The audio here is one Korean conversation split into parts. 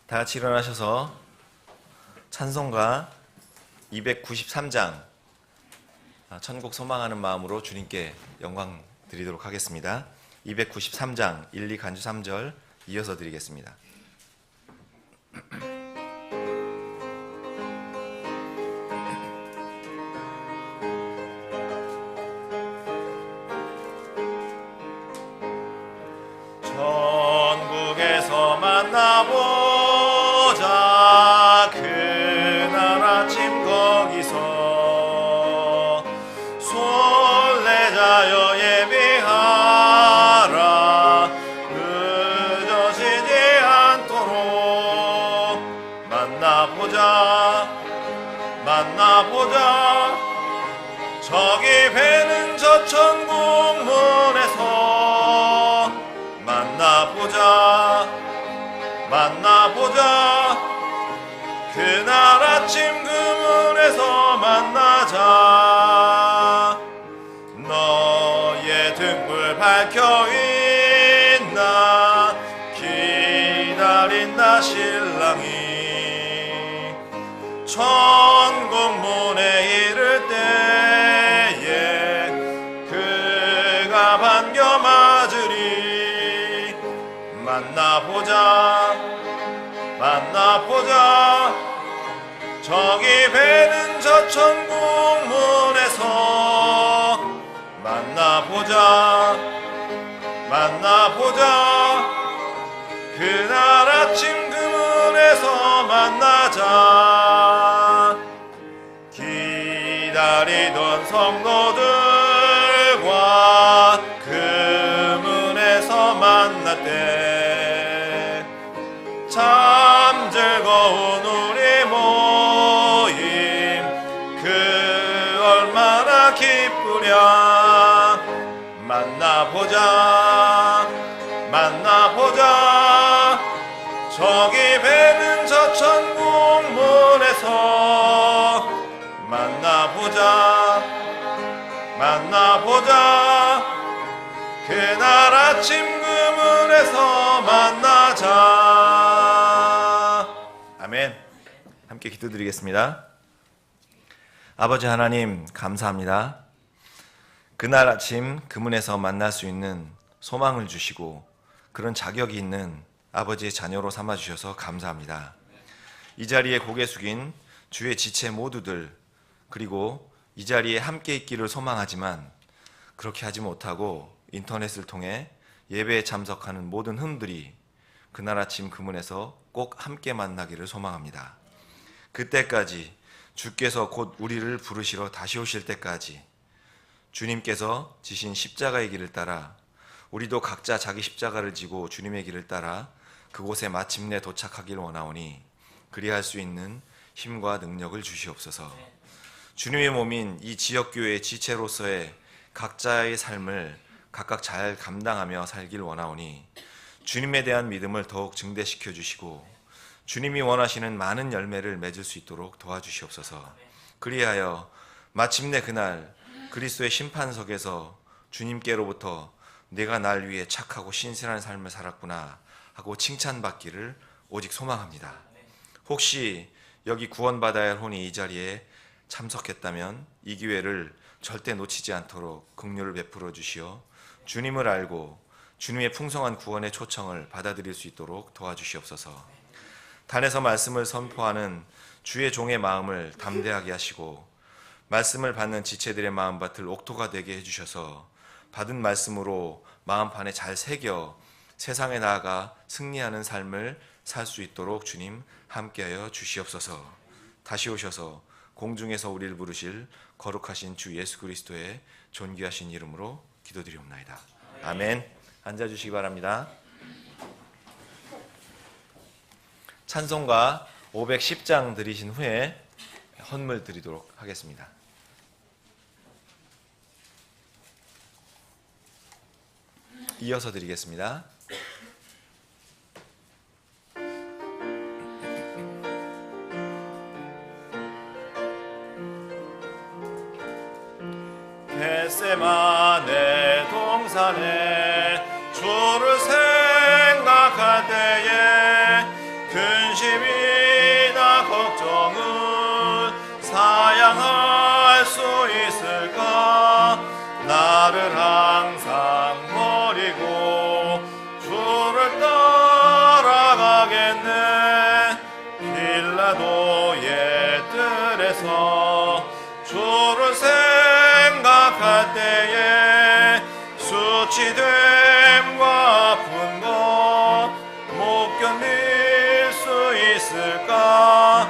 다 같이 일어나셔서 찬송가 293장 천국 소망하는 마음으로 주님께 영광 드리도록 하겠습니다. 293장 1, 2 간주 3절 이어서 드리겠습니다. 천국에서 만나보자. 그날 아침 거기서 순례자여 예비하라. 늦어지지 않도록 만나보자. 저기 배는 저 천국 문에서 만나보자. 그날 아침 그 문에서 만나자. 너의 등불 밝혀있나 기다린다 신랑이. 천국 문에 이를 때에 그가 반겨 맞으리. 만나보자. 저기 배는 저 천국 문에서 만나보자. 그날 아침 그 문에서 만나자. 기다리던 성도들과 그 문에서 만날 때 참 즐거운 우리 모임 그 얼마나 기쁘랴. 만나보자. 저기 배는 저 천국 문에서 만나보자. 그날 아침 그 문에서 만나자. 아멘. 함께 기도드리겠습니다. 아버지 하나님 감사합니다. 그날 아침 그 문에서 만날 수 있는 소망을 주시고 그런 자격이 있는 아버지의 자녀로 삼아주셔서 감사합니다. 이 자리에 고개 숙인 주의 지체 모두들, 그리고 이 자리에 함께 있기를 소망하지만 그렇게 하지 못하고 인터넷을 통해 예배에 참석하는 모든 흔들이 그날 아침 그 문에서 꼭 함께 만나기를 소망합니다. 그때까지 주께서 곧 우리를 부르시러 다시 오실 때까지 주님께서 지신 십자가의 길을 따라 우리도 각자 자기 십자가를 지고 주님의 길을 따라 그곳에 마침내 도착하길 원하오니 그리할 수 있는 힘과 능력을 주시옵소서. 주님의 몸인 이 지역교회의 지체로서의 각자의 삶을 각각 잘 감당하며 살길 원하오니 주님에 대한 믿음을 더욱 증대시켜 주시고 주님이 원하시는 많은 열매를 맺을 수 있도록 도와주시옵소서. 그리하여 마침내 그날 그리스도의 심판석에서 주님께로부터 내가 날 위해 착하고 신실한 삶을 살았구나 하고 칭찬받기를 오직 소망합니다. 혹시 여기 구원받아야 할 혼이 이 자리에 참석했다면 이 기회를 절대 놓치지 않도록 긍휼을 베풀어 주시어 주님을 알고 주님의 풍성한 구원의 초청을 받아들일 수 있도록 도와주시옵소서. 단에서 말씀을 선포하는 주의 종의 마음을 담대하게 하시고 말씀을 받는 지체들의 마음밭을 옥토가 되게 해주셔서 받은 말씀으로 마음판에 잘 새겨 세상에 나아가 승리하는 삶을 살 수 있도록 주님 함께하여 주시옵소서. 다시 오셔서 공중에서 우리를 부르실 거룩하신 주 예수 그리스도의 존귀하신 이름으로 기도드리옵나이다. 아멘. 앉아주시기 바랍니다. 찬송가 510장 드리신 후에 헌물 드리도록 하겠습니다. 이어서 드리겠습니다. 겟세마네 동산에 주를 생각할 때에 근심 근심이나 걱정은 사양할 수 있을까? 나를 항상 버리고 주를 따라가겠네. 빌라도의 뜰에서 주를 생각할 때에 수치됨과 아픈 것 못 견딜 수 있을까?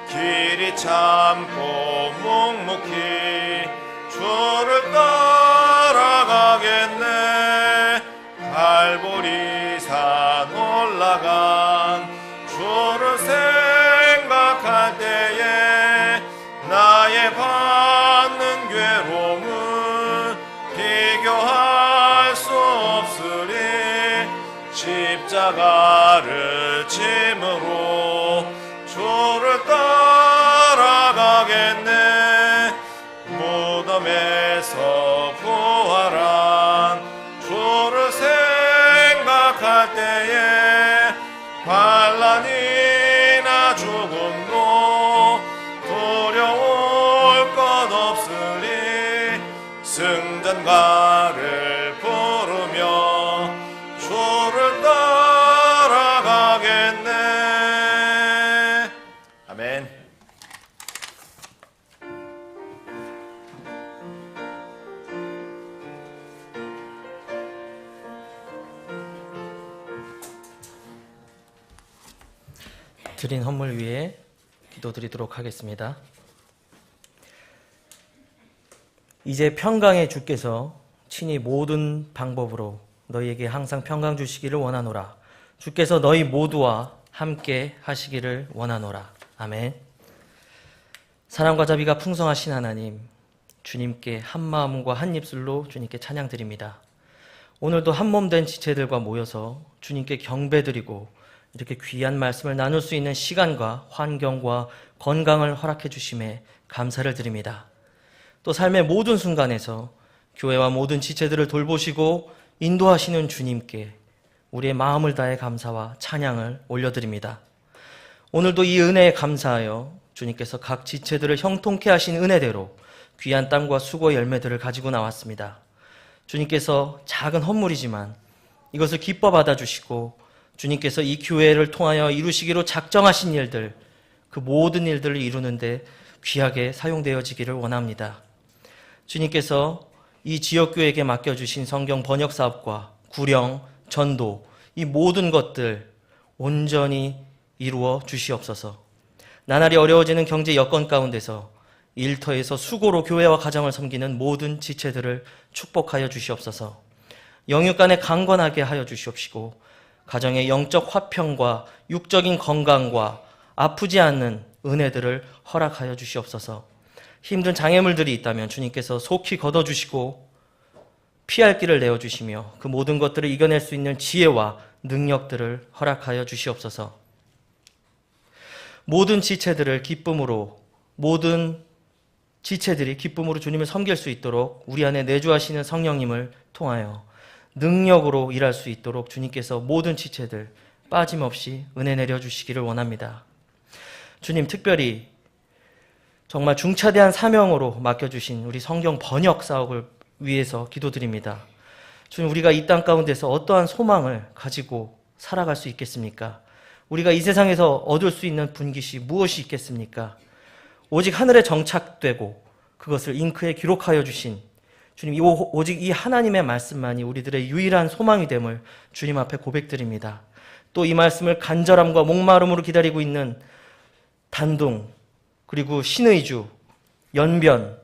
길이 참고 묵묵히 주를 따라가겠네. 갈보리산 올라간 주를 생각할 때에 나의 받는 괴로움은 비교할 수 없으리. 십자가를 짐으로 주를 따라가겠네. 무덤에서 부활한 주를 생각할 때에 환난이나 죽음도 두려울 것 없으리. 승전가를 부르며 주를 따라가겠네. 아멘. 드린 헌물 위에 기도드리도록 하겠습니다. 이제 평강의 주께서 친히 모든 방법으로 너희에게 항상 평강 주시기를 원하노라. 주께서 너희 모두와 함께 하시기를 원하노라. 아멘. 사랑과 자비가 풍성하신 하나님, 주님께 한 마음과 한 입술로 주님께 찬양드립니다. 오늘도 한 몸 된 지체들과 모여서 주님께 경배드리고 이렇게 귀한 말씀을 나눌 수 있는 시간과 환경과 건강을 허락해 주심에 감사를 드립니다. 또 삶의 모든 순간에서 교회와 모든 지체들을 돌보시고 인도하시는 주님께 우리의 마음을 다해 감사와 찬양을 올려드립니다. 오늘도 이 은혜에 감사하여 주님께서 각 지체들을 형통케 하신 은혜대로 귀한 땅과 수고의 열매들을 가지고 나왔습니다. 주님께서 작은 헌물이지만 이것을 기뻐 받아주시고 주님께서 이 교회를 통하여 이루시기로 작정하신 일들, 그 모든 일들을 이루는데 귀하게 사용되어지기를 원합니다. 주님께서 이 지역교회에게 맡겨주신 성경 번역 사업과 구령, 전도, 이 모든 것들 온전히 이루어 주시옵소서. 나날이 어려워지는 경제 여건 가운데서 일터에서 수고로 교회와 가정을 섬기는 모든 지체들을 축복하여 주시옵소서. 영육간에 강건하게 하여 주시옵시고 가정의 영적 화평과 육적인 건강과 아프지 않는 은혜들을 허락하여 주시옵소서. 힘든 장애물들이 있다면 주님께서 속히 걷어주시고 피할 길을 내어주시며 그 모든 것들을 이겨낼 수 있는 지혜와 능력들을 허락하여 주시옵소서. 모든 지체들을 기쁨으로, 모든 지체들이 기쁨으로 주님을 섬길 수 있도록 우리 안에 내주하시는 성령님을 통하여 능력으로 일할 수 있도록 주님께서 모든 지체들 빠짐없이 은혜 내려주시기를 원합니다. 주님, 특별히 정말 중차대한 사명으로 맡겨주신 우리 성경 번역 사업을 위해서 기도드립니다. 주님, 우리가 이 땅 가운데서 어떠한 소망을 가지고 살아갈 수 있겠습니까? 우리가 이 세상에서 얻을 수 있는 분깃이 무엇이 있겠습니까? 오직 하늘에 정착되고 그것을 잉크에 기록하여 주신 주님, 오직 이 하나님의 말씀만이 우리들의 유일한 소망이 됨을 주님 앞에 고백드립니다. 또 이 말씀을 간절함과 목마름으로 기다리고 있는 단둥, 그리고 신의주, 연변,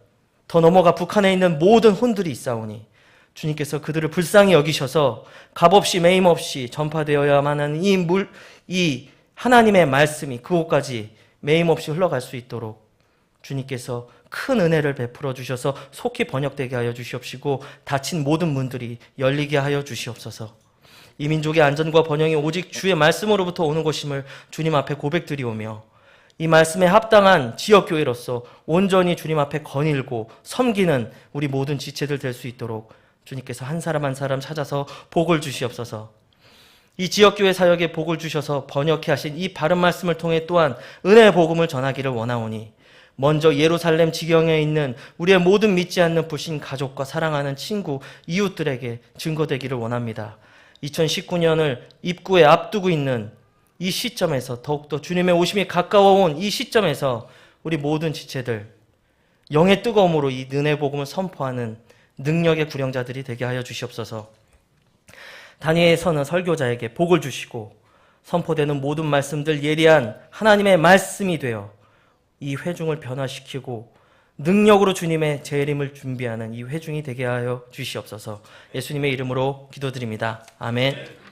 더 넘어가 북한에 있는 모든 혼들이 있사오니 주님께서 그들을 불쌍히 여기셔서 값없이 매임없이 전파되어야만 하는 이 하나님의 말씀이 그곳까지 매임없이 흘러갈 수 있도록 주님께서 큰 은혜를 베풀어 주셔서 속히 번역되게 하여 주시옵시고 닫힌 모든 문들이 열리게 하여 주시옵소서. 이 민족의 안전과 번영이 오직 주의 말씀으로부터 오는 것임을 주님 앞에 고백드리오며 이 말씀에 합당한 지역교회로서 온전히 주님 앞에 거닐고 섬기는 우리 모든 지체들 될 수 있도록 주님께서 한 사람 한 사람 찾아서 복을 주시옵소서. 이 지역교회 사역에 복을 주셔서 번역해 하신 이 바른 말씀을 통해 또한 은혜의 복음을 전하기를 원하오니 먼저 예루살렘 지경에 있는 우리의 모든 믿지 않는 불신 가족과 사랑하는 친구, 이웃들에게 증거되기를 원합니다. 2019년을 입구에 앞두고 있는 이 시점에서 더욱더 주님의 오심이 가까워온 이 시점에서 우리 모든 지체들 영의 뜨거움으로 이 은혜의 복음을 선포하는 능력의 구령자들이 되게 하여 주시옵소서. 단위에서는 설교자에게 복을 주시고 선포되는 모든 말씀들 예리한 하나님의 말씀이 되어 이 회중을 변화시키고 능력으로 주님의 재림을 준비하는 이 회중이 되게 하여 주시옵소서. 예수님의 이름으로 기도드립니다. 아멘.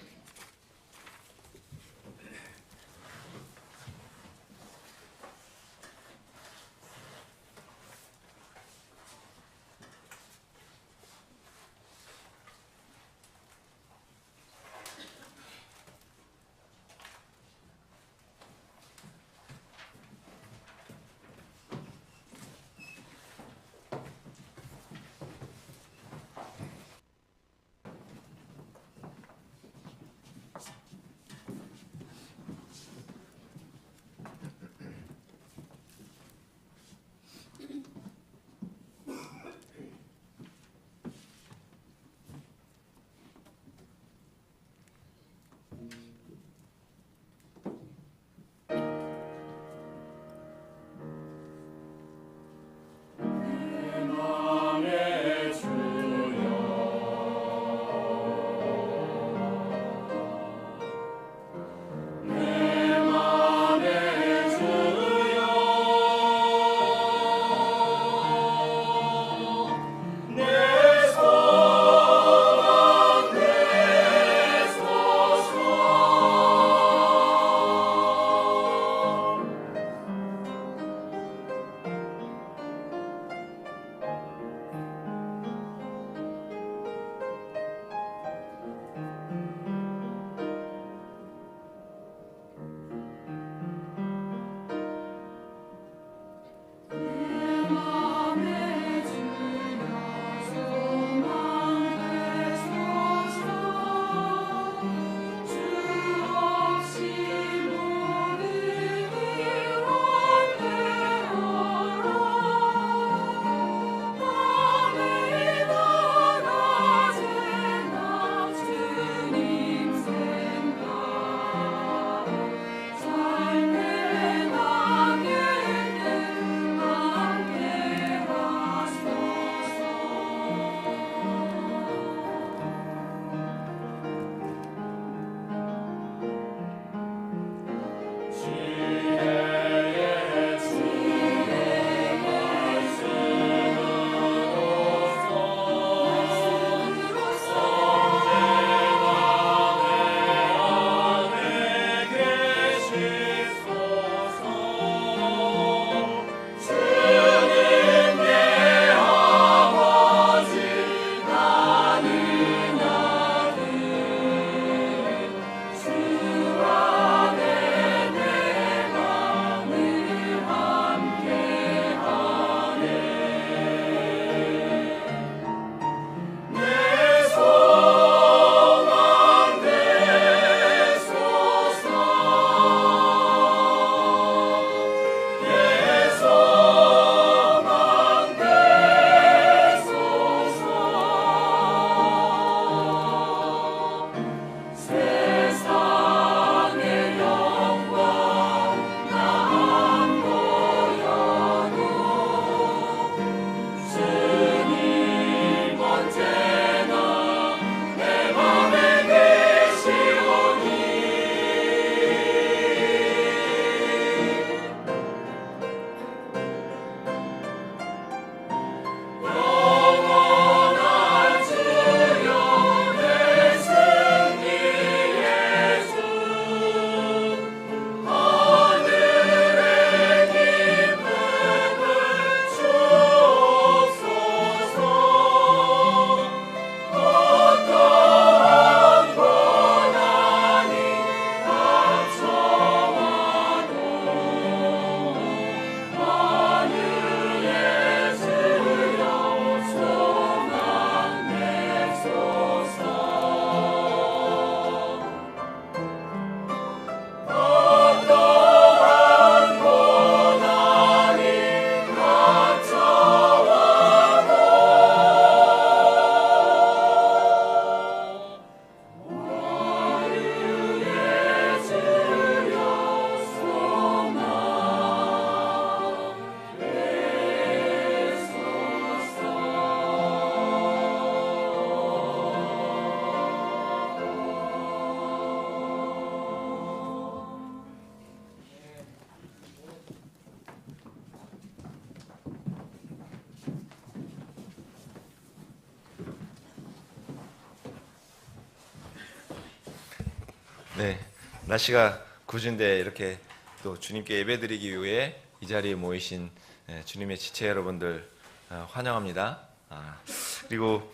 네, 날씨가 궂은데 이렇게 또 주님께 예배드리기 위해 이 자리에 모이신 주님의 지체 여러분들 환영합니다. 그리고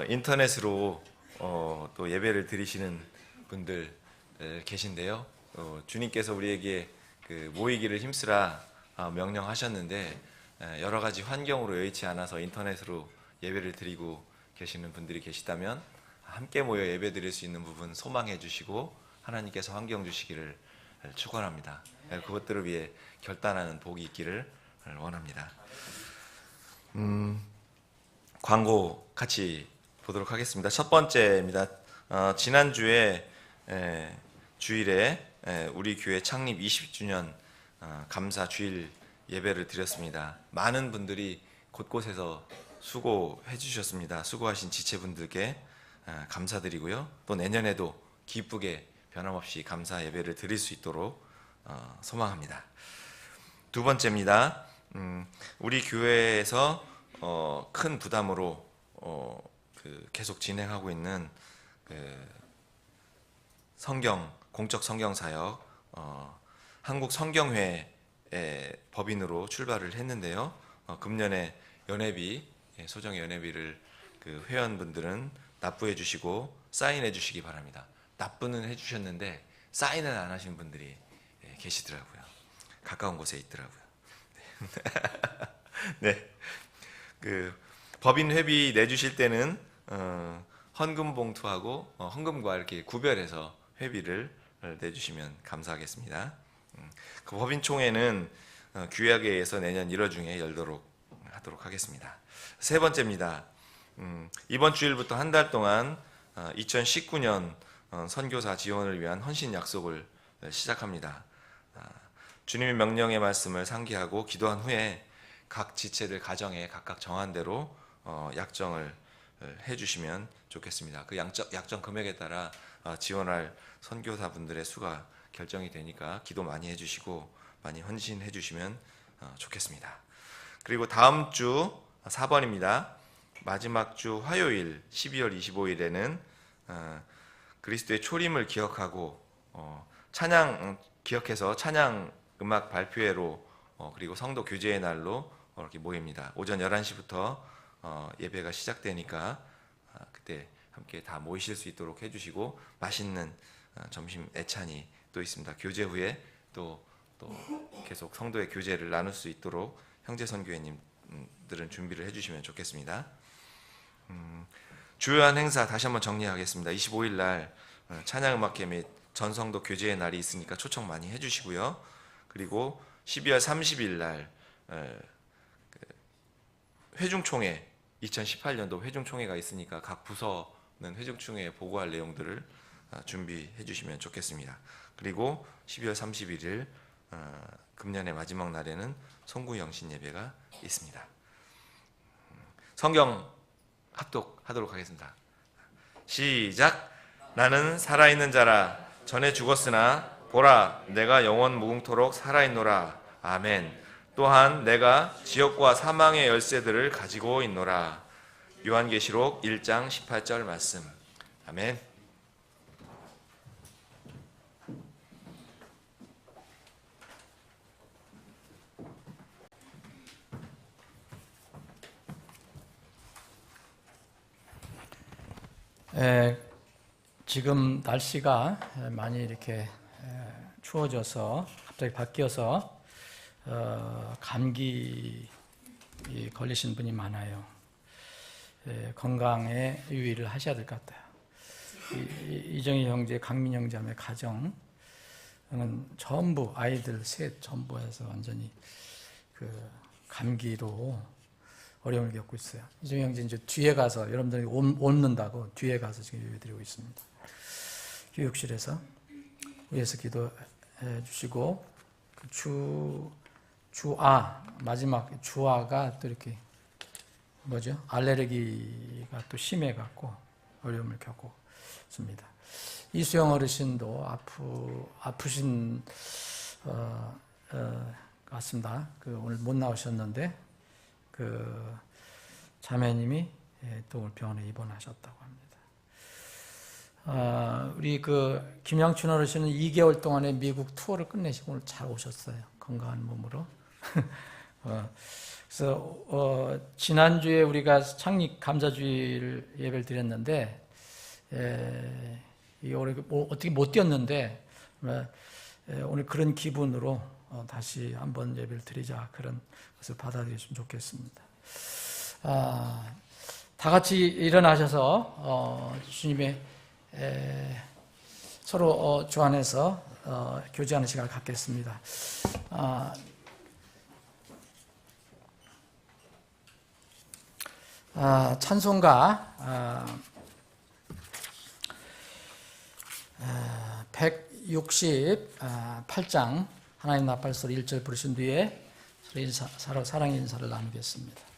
인터넷으로 또 예배를 드리시는 분들 계신데요. 주님께서 우리에게 그 모이기를 힘쓰라 명령하셨는데 여러 가지 환경으로 여의치 않아서 인터넷으로 예배를 드리고 계시는 분들이 계시다면 함께 모여 예배 드릴 수 있는 부분 소망해 주시고 하나님께서 환경 주시기를 축원합니다. 그것들을 위해 결단하는 복이 있기를 원합니다. 광고 같이 보도록 하겠습니다. 첫 번째입니다. 지난주에 주일에 우리 교회 창립 20주년 감사 주일 예배를 드렸습니다. 많은 분들이 곳곳에서 수고해 주셨습니다. 수고하신 지체분들께 감사드리고요. 또 내년에도 기쁘게 변함없이 감사 예배를 드릴 수 있도록 소망합니다. 두 번째입니다. 우리 교회에서 큰 부담으로 계속 진행하고 있는 공적 성경 사역 한국 성경회 법인으로 출발을 했는데요. 금년에 연회비 소정 연회비를 그 회원분들은 납부해 주시고 사인해 주시기 바랍니다. 납부는 해 주셨는데 사인은 안 하신 분들이 계시더라고요. 가까운 곳에 있더라고요. 네, 그 법인 회비 내주실 때는 헌금 봉투하고 헌금과 이렇게 구별해서 회비를 내주시면 감사하겠습니다. 그 법인 총회는 규약에 의해서 내년 1월 중에 열도록 하도록 하겠습니다. 세 번째입니다. 이번 주일부터 한 달 동안 2019년 선교사 지원을 위한 헌신 약속을 시작합니다. 주님의 명령의 말씀을 상기하고 기도한 후에 각 지체들 가정에 각각 정한 대로 약정을 해주시면 좋겠습니다. 그 약정 금액에 따라 지원할 선교사분들의 수가 결정이 되니까 기도 많이 해주시고 많이 헌신해 주시면 좋겠습니다. 그리고 다음 주 4번입니다. 마지막 주 화요일 12월 25일에는 그리스도의 초림을 기억하고 기억해서 찬양 음악 발표회로 그리고 성도 교제의 날로 이렇게 모입니다. 오전 11시부터 예배가 시작되니까 그때 함께 다 모이실 수 있도록 해주시고 맛있는 점심 애찬이 또 있습니다. 교제 후에 또 계속 성도의 교제를 나눌 수 있도록 형제 선교회님들은 준비를 해주시면 좋겠습니다. 주요한 행사 다시 한번 정리하겠습니다. 25일 날 찬양음악회 및 전성도 교제의 날이 있으니까 초청 많이 해주시고요. 그리고 12월 30일 날 회중총회 2018년도 회중총회가 있으니까 각 부서는 회중총회에 보고할 내용들을 준비해 주시면 좋겠습니다. 그리고 12월 31일 금년의 마지막 날에는 송구영신 예배가 있습니다. 성경 합독하도록 하겠습니다. 시작. 나는 살아있는 자라. 전에 죽었으나 보라 내가 영원 무궁토록 살아있노라. 아멘. 또한 내가 지옥과 사망의 열쇠들을 가지고 있노라. 요한계시록 1장 18절 말씀. 아멘. 지금 날씨가 많이 이렇게 추워져서 갑자기 바뀌어서 감기 걸리신 분이 많아요. 건강에 유의를 하셔야 될 것 같아요. 이정희 형제, 강민 형제의 가정은 전부 아이들 셋 전부 해서 완전히 그 감기로 어려움을 겪고 있어요. 이정희 형제 이제 뒤에 가서 여러분들이 옮는다고 뒤에 가서 지금 예배드리고 있습니다. 교육실에서 위에서 기도해 주시고 그 주아 마지막 주아가 또 이렇게 알레르기가 또 심해 갖고 어려움을 겪고 있습니다. 이수영 어르신도 아프신 같습니다. 오늘 못 나오셨는데 자매님이 또 오늘 병원에 입원하셨다고 합니다. 우리 그 김양춘 어르신은 2개월 동안에 미국 투어를 끝내시고 오늘 잘 오셨어요. 건강한 몸으로. 그래서 지난주에 우리가 창립 감사주일 예배를 드렸는데 이게 올해 어떻게 못 뛰었는데 오늘 그런 기분으로 다시 한번 예배를 드리자, 그런 것을 받아들였으면 좋겠습니다. 다 같이 일어나셔서 주님의 서로 주 안에서 교제하는 시간을 갖겠습니다. 찬송가 168장 하나님 나팔소리 1절 부르신 뒤에 서로 사랑의 인사를 나누겠습니다.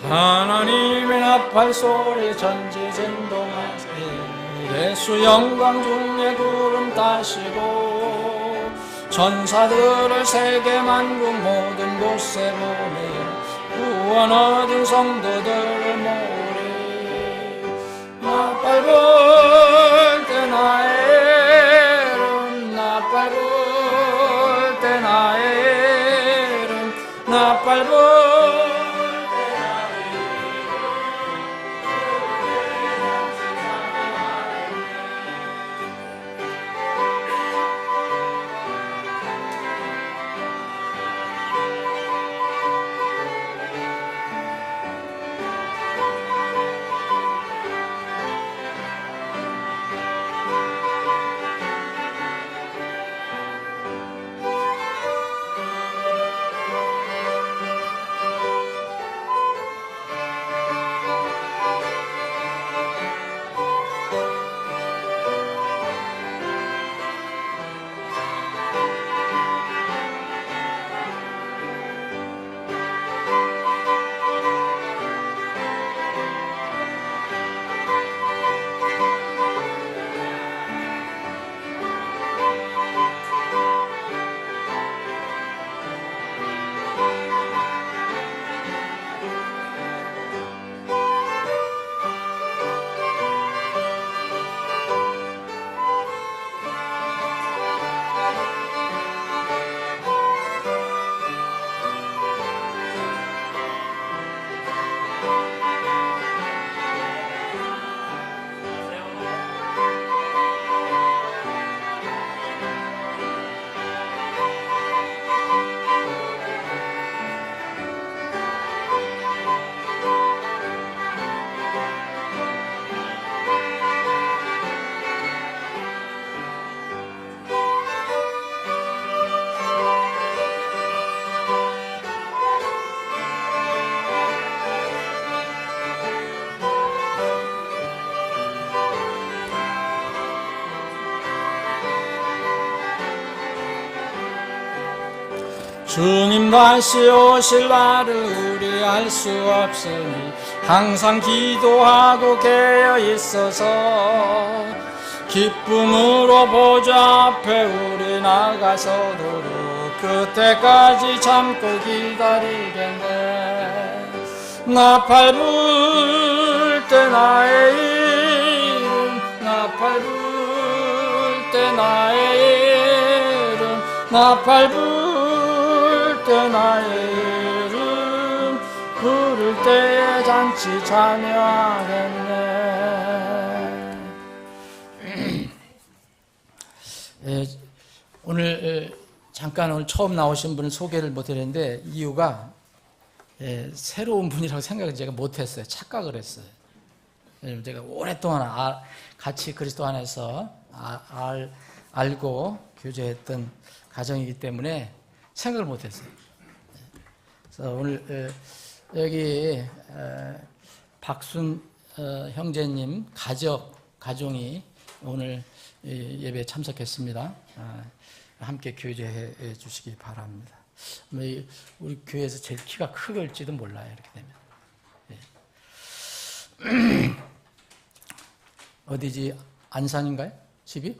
하나님의 나팔소리 전지진동하세, 예수 영광 중에 구름 타시고 천사들을 세계 만국 모든 곳에 보내 구원 얻은 성도들을 모으리. 나팔 불 때 나의 이름, 나팔 불 때 나의 이름, 나팔 불 주님 다시 오실 날을 우리 알 수 없으니 항상 기도하고 깨어 있어서 기쁨으로 보좌 앞에 우리 나가서도록 그때까지 참고 기다리겠네. 나팔 불 때 나의 이름, 나팔 불 때 나의 이름, 나팔 불 때 나의 이름 부를 때에 잔치 참여하겠네. 오늘 처음 나오신 분을 소개를 못했는데 이유가 새로운 분이라고 생각을 제가 못했어요. 착각을 했어요. 제가 오랫동안 같이 그리스도 안에서 알고 교제했던 가정이기 때문에 생각을 못했어요. 그래서 오늘 여기 박순 형제님 가정이 오늘 예배에 참석했습니다. 함께 교제해 주시기 바랍니다. 우리 교회에서 제일 키가 크을지도 몰라요. 이렇게 되면. 어디지? 안산인가요? 집이?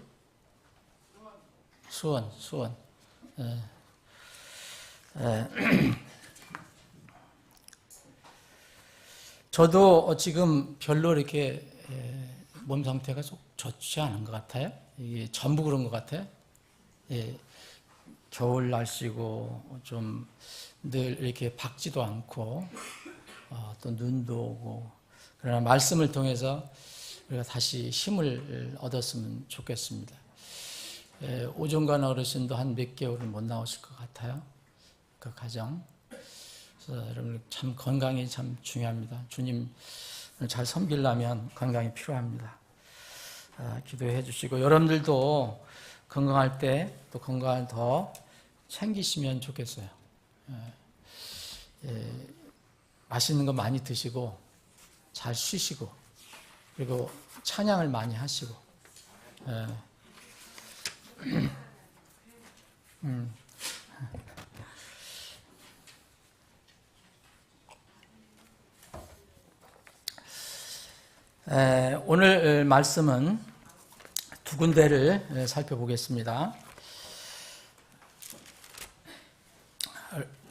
수원. 저도 지금 별로 이렇게 몸 상태가 속 좋지 않은 것 같아요. 이게 전부 그런 것 같아요. 겨울 날씨고 좀 늘 이렇게 밝지도 않고 또 눈도 오고, 그러나 말씀을 통해서 우리가 다시 힘을 얻었으면 좋겠습니다. 오종관 어르신도 한 몇 개월은 못 나오실 것 같아요. 그 가정. 그래서 여러분 참 건강이 참 중요합니다. 주님 잘 섬기려면 건강이 필요합니다. 기도해 주시고, 여러분들도 건강할 때 또 건강을 더 챙기시면 좋겠어요. 맛있는 거 많이 드시고 잘 쉬시고, 그리고 찬양을 많이 하시고. 오늘 말씀은 두 군데를 살펴보겠습니다.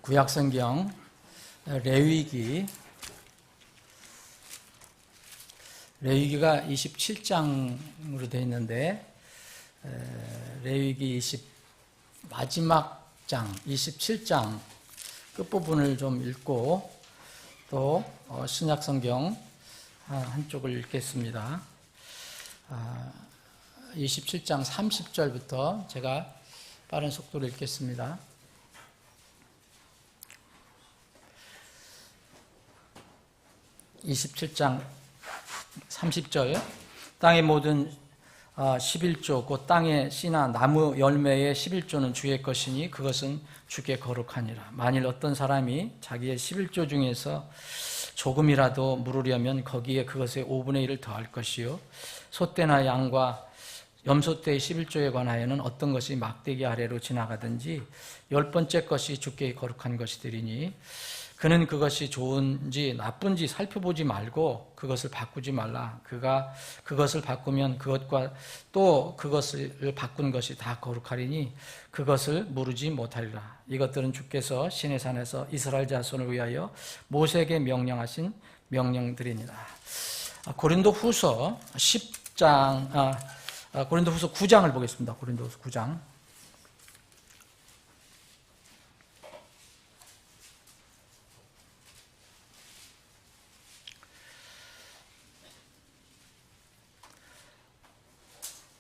구약성경 레위기가 27장으로 되어 있는데, 레위기 마지막 장 27장 끝부분을 좀 읽고, 또 신약성경 한쪽을 읽겠습니다. 27장 30절부터 제가 빠른 속도로 읽겠습니다. 27장 30절. 땅의 모든 11조 곧 땅의 씨나 나무 열매의 11조는 주의 것이니 그것은 주께 거룩하니라. 만일 어떤 사람이 자기의 11조 중에서 조금이라도 물으려면 거기에 그것의 5분의 1을 더할 것이요, 소떼나 양과 염소떼의 11조에 관하여는 어떤 것이 막대기 아래로 지나가든지 10번째 것이 주께 거룩한 것이 되리니, 그는 그것이 좋은지 나쁜지 살펴보지 말고 그것을 바꾸지 말라. 그가 그것을 바꾸면 그것과 또 그것을 바꾼 것이 다 거룩하리니 그것을 무르지 못하리라. 이것들은 주께서 시내 산에서 이스라엘 자손을 위하여 모세에게 명령하신 명령들이니라. 고린도후서 9장을 보겠습니다. 고린도후서 9장.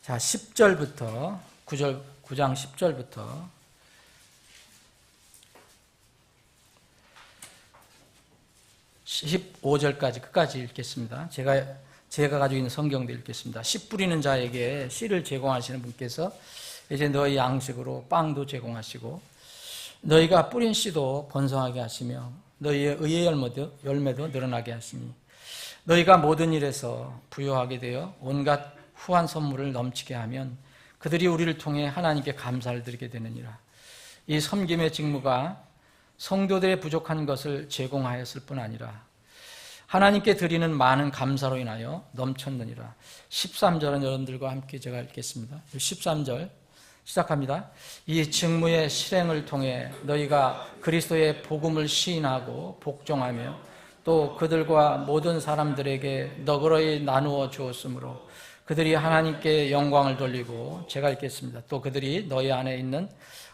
자, 10절부터 9장 10절부터 15절까지 끝까지 읽겠습니다. 제가 가지고 있는 성경도 읽겠습니다. 씨 뿌리는 자에게 씨를 제공하시는 분께서 이제 너희 양식으로 빵도 제공하시고, 너희가 뿌린 씨도 번성하게 하시며 너희의 의의 열매도 늘어나게 하시니, 너희가 모든 일에서 부유하게 되어 온갖 후한 선물을 넘치게 하면 그들이 우리를 통해 하나님께 감사를 드리게 되느니라. 이 섬김의 직무가 성도들의 부족한 것을 제공하였을 뿐 아니라 하나님께 드리는 많은 감사로 인하여 넘쳤느니라. 13절은 여러분들과 함께 제가 읽겠습니다. 13절 시작합니다. 이 직무의 실행을 통해 너희가 그리스도의 복음을 시인하고 복종하며 또 그들과 모든 사람들에게 너그러이 나누어 주었으므로 그들이 하나님께 영광을 돌리고, 제가 읽겠습니다. 또 그들이 너희 안에 있는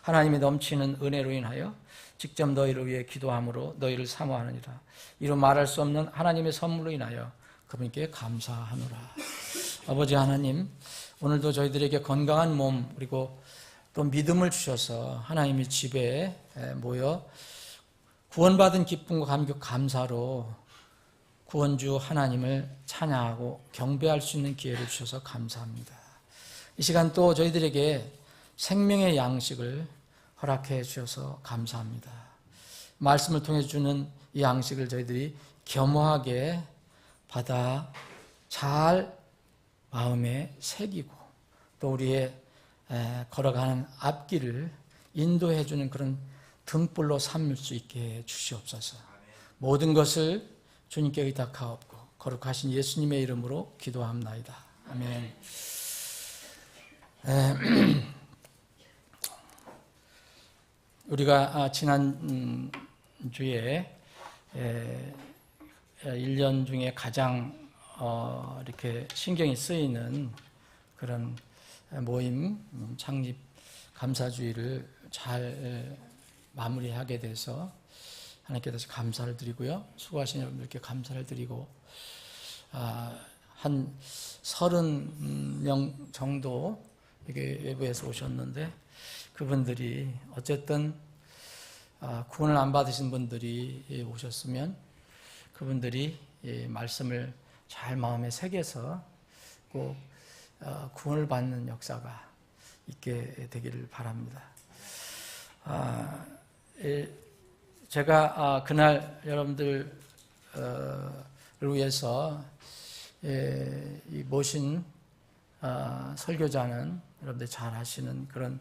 하나님의 넘치는 은혜로 인하여 직접 너희를 위해 기도함으로 너희를 사모하느니라. 이로 말할 수 없는 하나님의 선물로 인하여 그분께 감사하노라. 아버지 하나님, 오늘도 저희들에게 건강한 몸 그리고 또 믿음을 주셔서 하나님의 집에 모여 구원받은 기쁨과 감격 감사로 구원주 하나님을 찬양하고 경배할 수 있는 기회를 주셔서 감사합니다. 이 시간 또 저희들에게 생명의 양식을 허락해 주셔서 감사합니다. 말씀을 통해 주는 이 양식을 저희들이 겸허하게 받아 잘 마음에 새기고 또 우리의 걸어가는 앞길을 인도해 주는 그런 등불로 삼을 수 있게 주시옵소서. 모든 것을 주님께 의탁하옵고 거룩하신 예수님의 이름으로 기도합나이다. 아멘. 우리가 지난 주에 1년 중에 가장 이렇게 신경이 쓰이는 그런 모임 창립 감사주의를 잘 마무리하게 돼서 하나님께 다시 감사를 드리고요. 수고하신 여러분들께 감사를 드리고 한 30명 정도 이게 외부에서 오셨는데 그분들이 어쨌든 구원을 안 받으신 분들이 오셨으면 그분들이 말씀을 잘 마음에 새겨서 꼭 구원을 받는 역사가 있게 되기를 바랍니다. 제가 그날 여러분들을 위해서 이 모신 설교자는 여러분들 잘 아시는 그런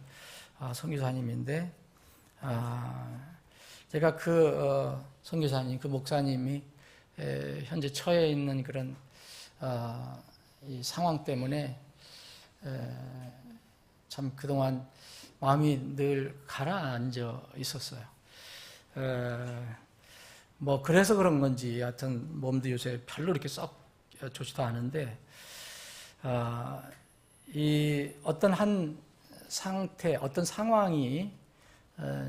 선교사님인데 제가 그 선교사님, 그 목사님이 현재 처해 있는 그런 이 상황 때문에 참 그동안 마음이 늘 가라앉아 있었어요. 뭐 그래서 그런 건지 하여튼 몸도 요새 별로 이렇게 썩 좋지도 않은데 이 어떤 한 상태, 어떤 상황이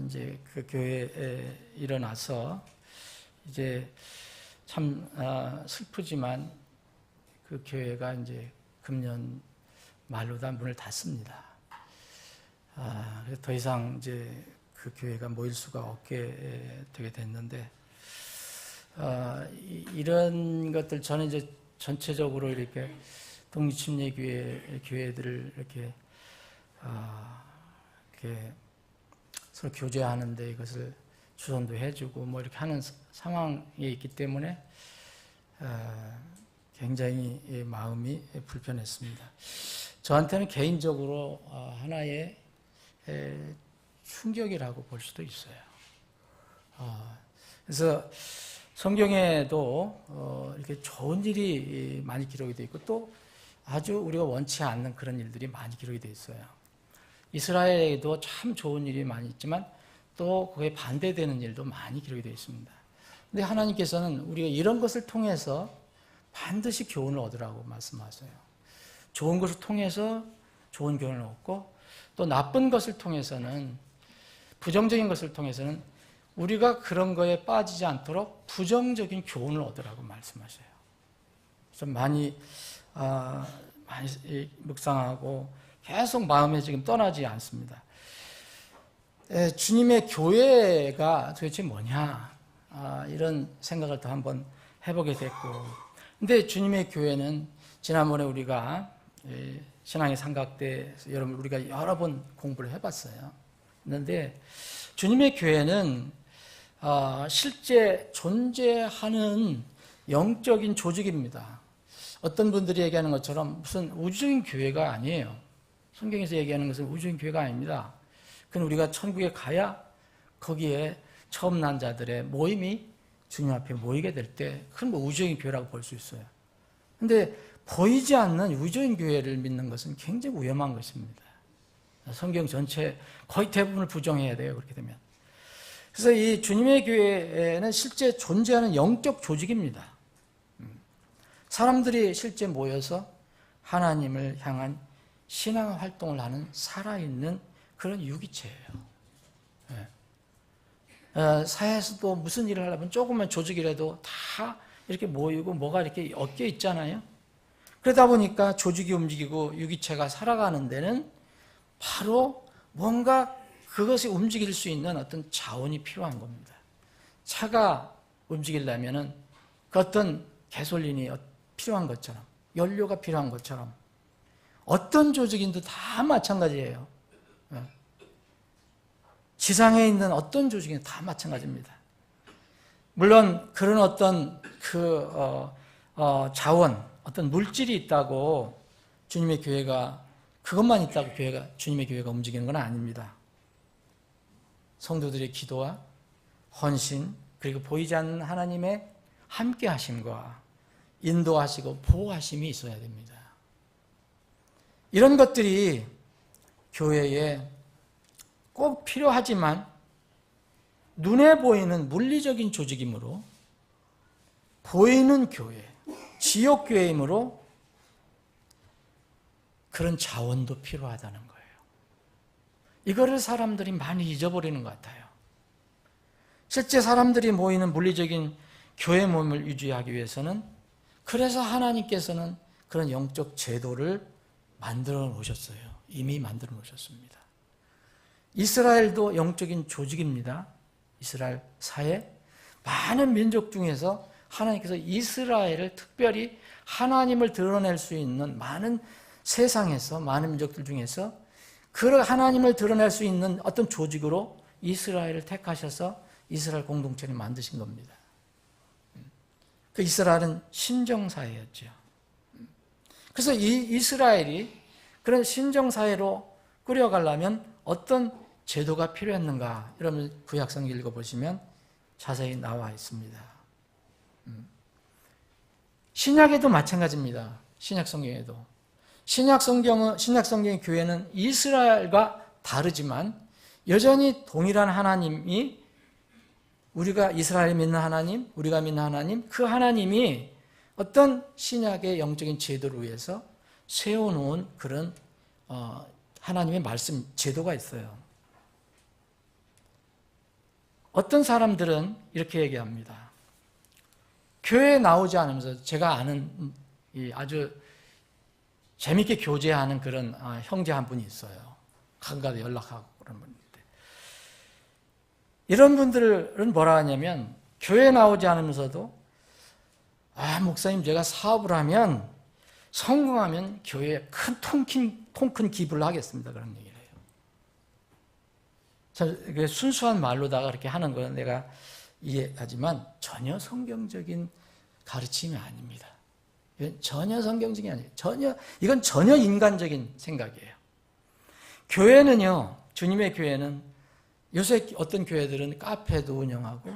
이제 그 교회에 일어나서 이제 참 슬프지만 그 교회가 이제 금년 말로 다 문을 닫습니다. 그래서 더 이상 이제 그 교회가 모일 수가 없게 되게 됐는데 이런 것들 저는 이제 전체적으로 이렇게 독립침례 교회들을 이렇게 서로 교제하는데 이것을 주선도 해주고 뭐 이렇게 하는 상황에 있기 때문에 굉장히 마음이 불편했습니다. 저한테는 개인적으로 하나의 충격이라고 볼 수도 있어요. 그래서 성경에도 이렇게 좋은 일이 많이 기록이 되어 있고 또 아주 우리가 원치 않는 그런 일들이 많이 기록이 되어 있어요. 이스라엘에도 참 좋은 일이 많이 있지만 또 그에 반대되는 일도 많이 기록이 되어 있습니다. 근데 하나님께서는 우리가 이런 것을 통해서 반드시 교훈을 얻으라고 말씀하세요. 좋은 것을 통해서 좋은 교훈을 얻고 또 나쁜 것을 통해서는 부정적인 것을 통해서는 우리가 그런 거에 빠지지 않도록 부정적인 교훈을 얻으라고 말씀하셔요. 그래서 많이 묵상하고 계속 마음에 지금 떠나지 않습니다. 주님의 교회가 도대체 뭐냐 이런 생각을 더 한번 해보게 됐고 근데 주님의 교회는 지난번에 우리가 신앙의 삼각대에서 여러분 우리가 여러 번 공부를 해봤어요. 그런데 주님의 교회는 실제 존재하는 영적인 조직입니다. 어떤 분들이 얘기하는 것처럼 무슨 우주적인 교회가 아니에요. 성경에서 얘기하는 것은 우주적인 교회가 아닙니다. 그건 우리가 천국에 가야 거기에 처음 난 자들의 모임이 주님 앞에 모이게 될 때 그건 뭐 우주적인 교회라고 볼 수 있어요. 근데 보이지 않는 우주적인 교회를 믿는 것은 굉장히 위험한 것입니다. 성경 전체 거의 대부분을 부정해야 돼요. 그렇게 되면. 그래서 이 주님의 교회는 실제 존재하는 영적 조직입니다. 사람들이 실제 모여서 하나님을 향한 신앙 활동을 하는 살아있는 그런 유기체예요. 사회에서도 무슨 일을 하려면 조금만 조직이라도 다 이렇게 모이고 뭐가 이렇게 엮여 있잖아요. 그러다 보니까 조직이 움직이고 유기체가 살아가는 데는 바로 뭔가 그것이 움직일 수 있는 어떤 자원이 필요한 겁니다. 차가 움직이려면은 그 어떤 가솔린이 필요한 것처럼 연료가 필요한 것처럼 어떤 조직인도 다 마찬가지예요. 지상에 있는 어떤 조직이든 다 마찬가지입니다. 물론 그런 어떤 자원, 어떤 물질이 있다고 주님의 교회가 그것만 있다고 주님의 교회가 움직이는 건 아닙니다. 성도들의 기도와 헌신 그리고 보이지 않는 하나님의 함께 하심과 인도하시고 보호하심이 있어야 됩니다. 이런 것들이 교회에 꼭 필요하지만 눈에 보이는 물리적인 조직이므로 보이는 교회, 지역교회이므로 그런 자원도 필요하다는 거예요. 이거를 사람들이 많이 잊어버리는 것 같아요. 실제 사람들이 모이는 물리적인 교회 몸을 유지하기 위해서는 그래서 하나님께서는 그런 영적 제도를 만들어 놓으셨어요. 이미 만들어 놓으셨습니다. 이스라엘도 영적인 조직입니다. 이스라엘 사회 많은 민족 중에서 하나님께서 이스라엘을 특별히 하나님을 드러낼 수 있는 많은 세상에서 많은 민족들 중에서 그 하나님을 드러낼 수 있는 어떤 조직으로 이스라엘을 택하셔서 이스라엘 공동체를 만드신 겁니다. 그 이스라엘은 신정사회였죠. 그래서 이 이스라엘이 그런 신정사회로 끌어가려면 어떤 제도가 필요했는가? 여러분 구약성경 읽어보시면 자세히 나와 있습니다. 신약에도 마찬가지입니다. 신약성경에도. 신약성경의 교회는 이스라엘과 다르지만 여전히 동일한 하나님이 우리가 이스라엘이 믿는 하나님, 우리가 믿는 하나님, 그 하나님이 어떤 신약의 영적인 제도를 위해서 세워놓은 그런 하나님의 말씀 제도가 있어요. 어떤 사람들은 이렇게 얘기합니다. 교회에 나오지 않으면서 제가 아는 아주 재밌게 교제하는 그런 형제 한 분이 있어요. 가끔가다 연락하고 그런 분인데 이런 분들은 뭐라 하냐면 교회에 나오지 않으면서도 목사님 제가 사업을 하면 성공하면 교회에 통 큰 기부를 하겠습니다. 그런 얘기를 해요. 순수한 말로다가 그렇게 하는 건 내가 이해하지만 전혀 성경적인 가르침이 아닙니다. 이건 전혀 성경적이 아니에요. 이건 전혀 인간적인 생각이에요. 교회는요, 주님의 교회는 요새 어떤 교회들은 카페도 운영하고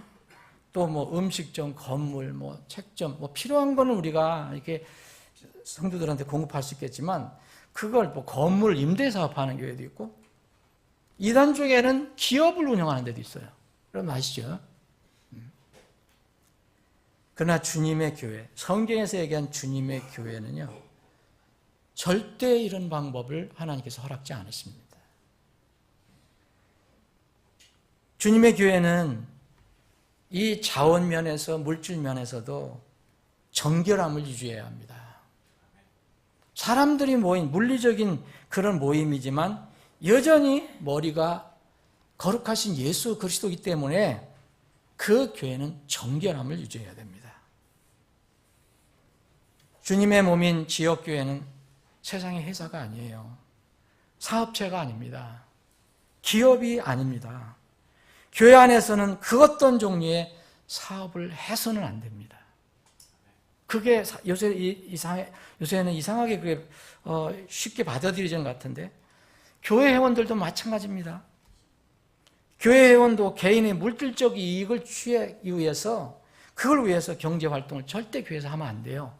또 뭐 음식점, 건물, 뭐 책점, 뭐 필요한 거는 우리가 이렇게 성도들한테 공급할 수 있겠지만 그걸 뭐 건물 임대 사업하는 교회도 있고 이단 쪽에는 기업을 운영하는 데도 있어요. 여러분 아시죠? 그러나 주님의 교회, 성경에서 얘기한 주님의 교회는요, 절대 이런 방법을 하나님께서 허락지 않으십니다. 주님의 교회는 이 자원 면에서 물질 면에서도 정결함을 유지해야 합니다. 사람들이 모인 물리적인 그런 모임이지만 여전히 머리가 거룩하신 예수 그리스도이기 때문에 그 교회는 정결함을 유지해야 됩니다. 주님의 몸인 지역교회는 세상의 회사가 아니에요. 사업체가 아닙니다. 기업이 아닙니다. 교회 안에서는 그 어떤 종류의 사업을 해서는 안 됩니다. 그게 요새는 이상하게 그게 쉽게 받아들이지는 것 같은데 교회 회원들도 마찬가지입니다. 교회 회원도 개인의 물질적 이익을 취하기 위해서 그걸 위해서 경제활동을 절대 교회에서 하면 안 돼요.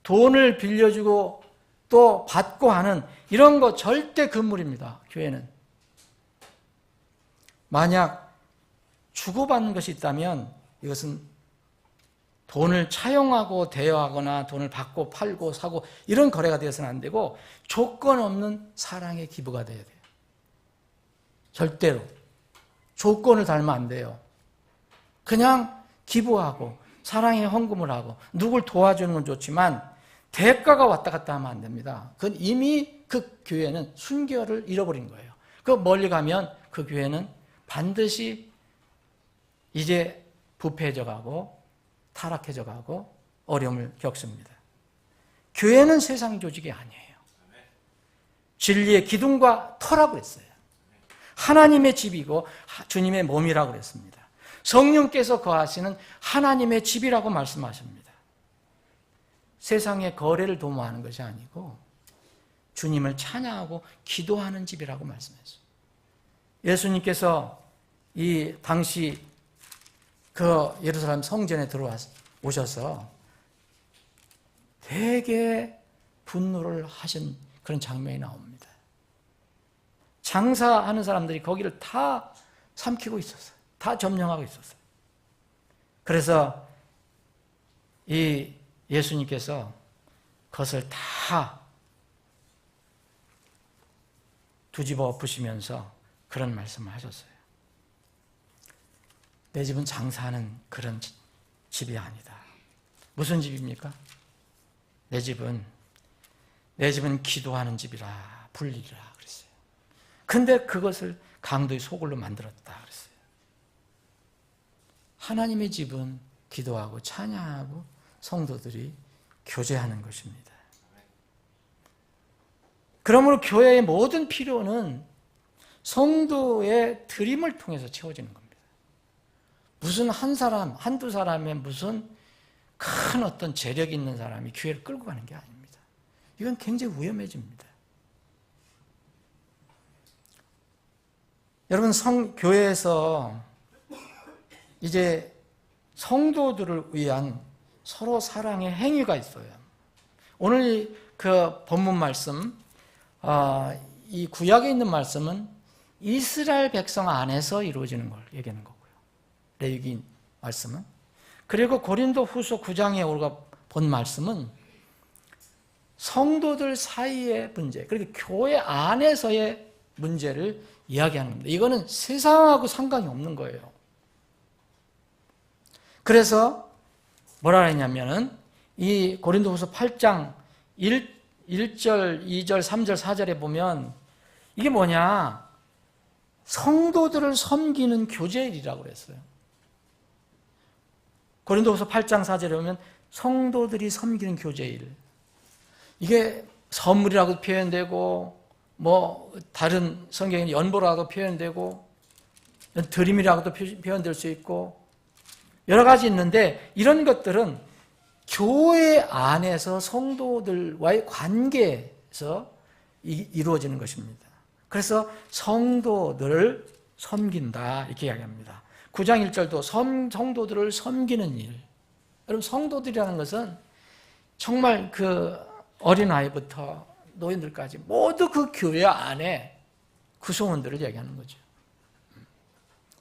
돈을 빌려주고 또 받고 하는 이런 거 절대 금물입니다. 교회는. 만약 주고받는 것이 있다면 이것은 돈을 차용하고 대여하거나 돈을 받고 팔고 사고 이런 거래가 되어서는 안 되고 조건 없는 사랑의 기부가 돼야 돼요. 절대로. 조건을 달면 안 돼요. 그냥 기부하고 사랑의 헌금을 하고 누굴 도와주는 건 좋지만 대가가 왔다 갔다 하면 안 됩니다. 그건 이미 그 교회는 순결을 잃어버린 거예요. 그 멀리 가면 그 교회는 반드시 이제 부패해져 가고 타락해져 가고 어려움을 겪습니다. 교회는 세상 조직이 아니에요. 진리의 기둥과 터라고 했어요. 하나님의 집이고 주님의 몸이라고 그랬습니다. 성령께서 거하시는 하나님의 집이라고 말씀하십니다. 세상의 거래를 도모하는 것이 아니고 주님을 찬양하고 기도하는 집이라고 말씀했어요. 예수님께서 이 당시 그 예루살렘 성전에 들어오셔서 되게 분노를 하신 그런 장면이 나옵니다. 장사하는 사람들이 거기를 다 삼키고 있었어요. 다 점령하고 있었어요. 그래서 이 예수님께서 그것을 다 뒤집어 엎으시면서 그런 말씀을 하셨어요. 내 집은 장사하는 그런 집이 아니다. 무슨 집입니까? 내 집은 기도하는 집이라 불리라 그랬어요. 근데 그것을 강도의 소굴로 만들었다 그랬어요. 하나님의 집은 기도하고 찬양하고 성도들이 교제하는 것입니다. 그러므로 교회의 모든 필요는 성도의 드림을 통해서 채워지는 겁니다. 무슨 한 사람, 한두 사람의 무슨 큰 어떤 재력이 있는 사람이 교회를 끌고 가는 게 아닙니다. 이건 굉장히 위험해집니다. 여러분, 교회에서 이제 성도들을 위한 서로 사랑의 행위가 있어요. 오늘 그 본문 말씀, 이 구약에 있는 말씀은 이스라엘 백성 안에서 이루어지는 걸 얘기하는 거고요. 레위기 말씀은. 그리고 고린도 후서 9장에 우리가 본 말씀은 성도들 사이의 문제, 그리고 교회 안에서의 문제를 이야기하는 겁니다. 이거는 세상하고 상관이 없는 거예요. 그래서 뭐라 했냐면은 이 고린도후서 8장 1절, 2절, 3절, 4절에 보면 이게 뭐냐? 성도들을 섬기는 교제일이라고 그랬어요. 고린도후서 8장 4절에 보면 성도들이 섬기는 교제일. 이게 선물이라고 표현되고 뭐 다른 성경에는 연보라고 표현되고 드림이라고도 표현될 수 있고 여러 가지 있는데 이런 것들은 교회 안에서 성도들과의 관계에서 이루어지는 것입니다. 그래서 성도들을 섬긴다 이렇게 이야기합니다. 9장 1절도 성도들을 섬기는 일. 여러분, 성도들이라는 것은 정말 그 어린아이부터 노인들까지 모두 그 교회 안에 구성원들을 얘기하는 거죠.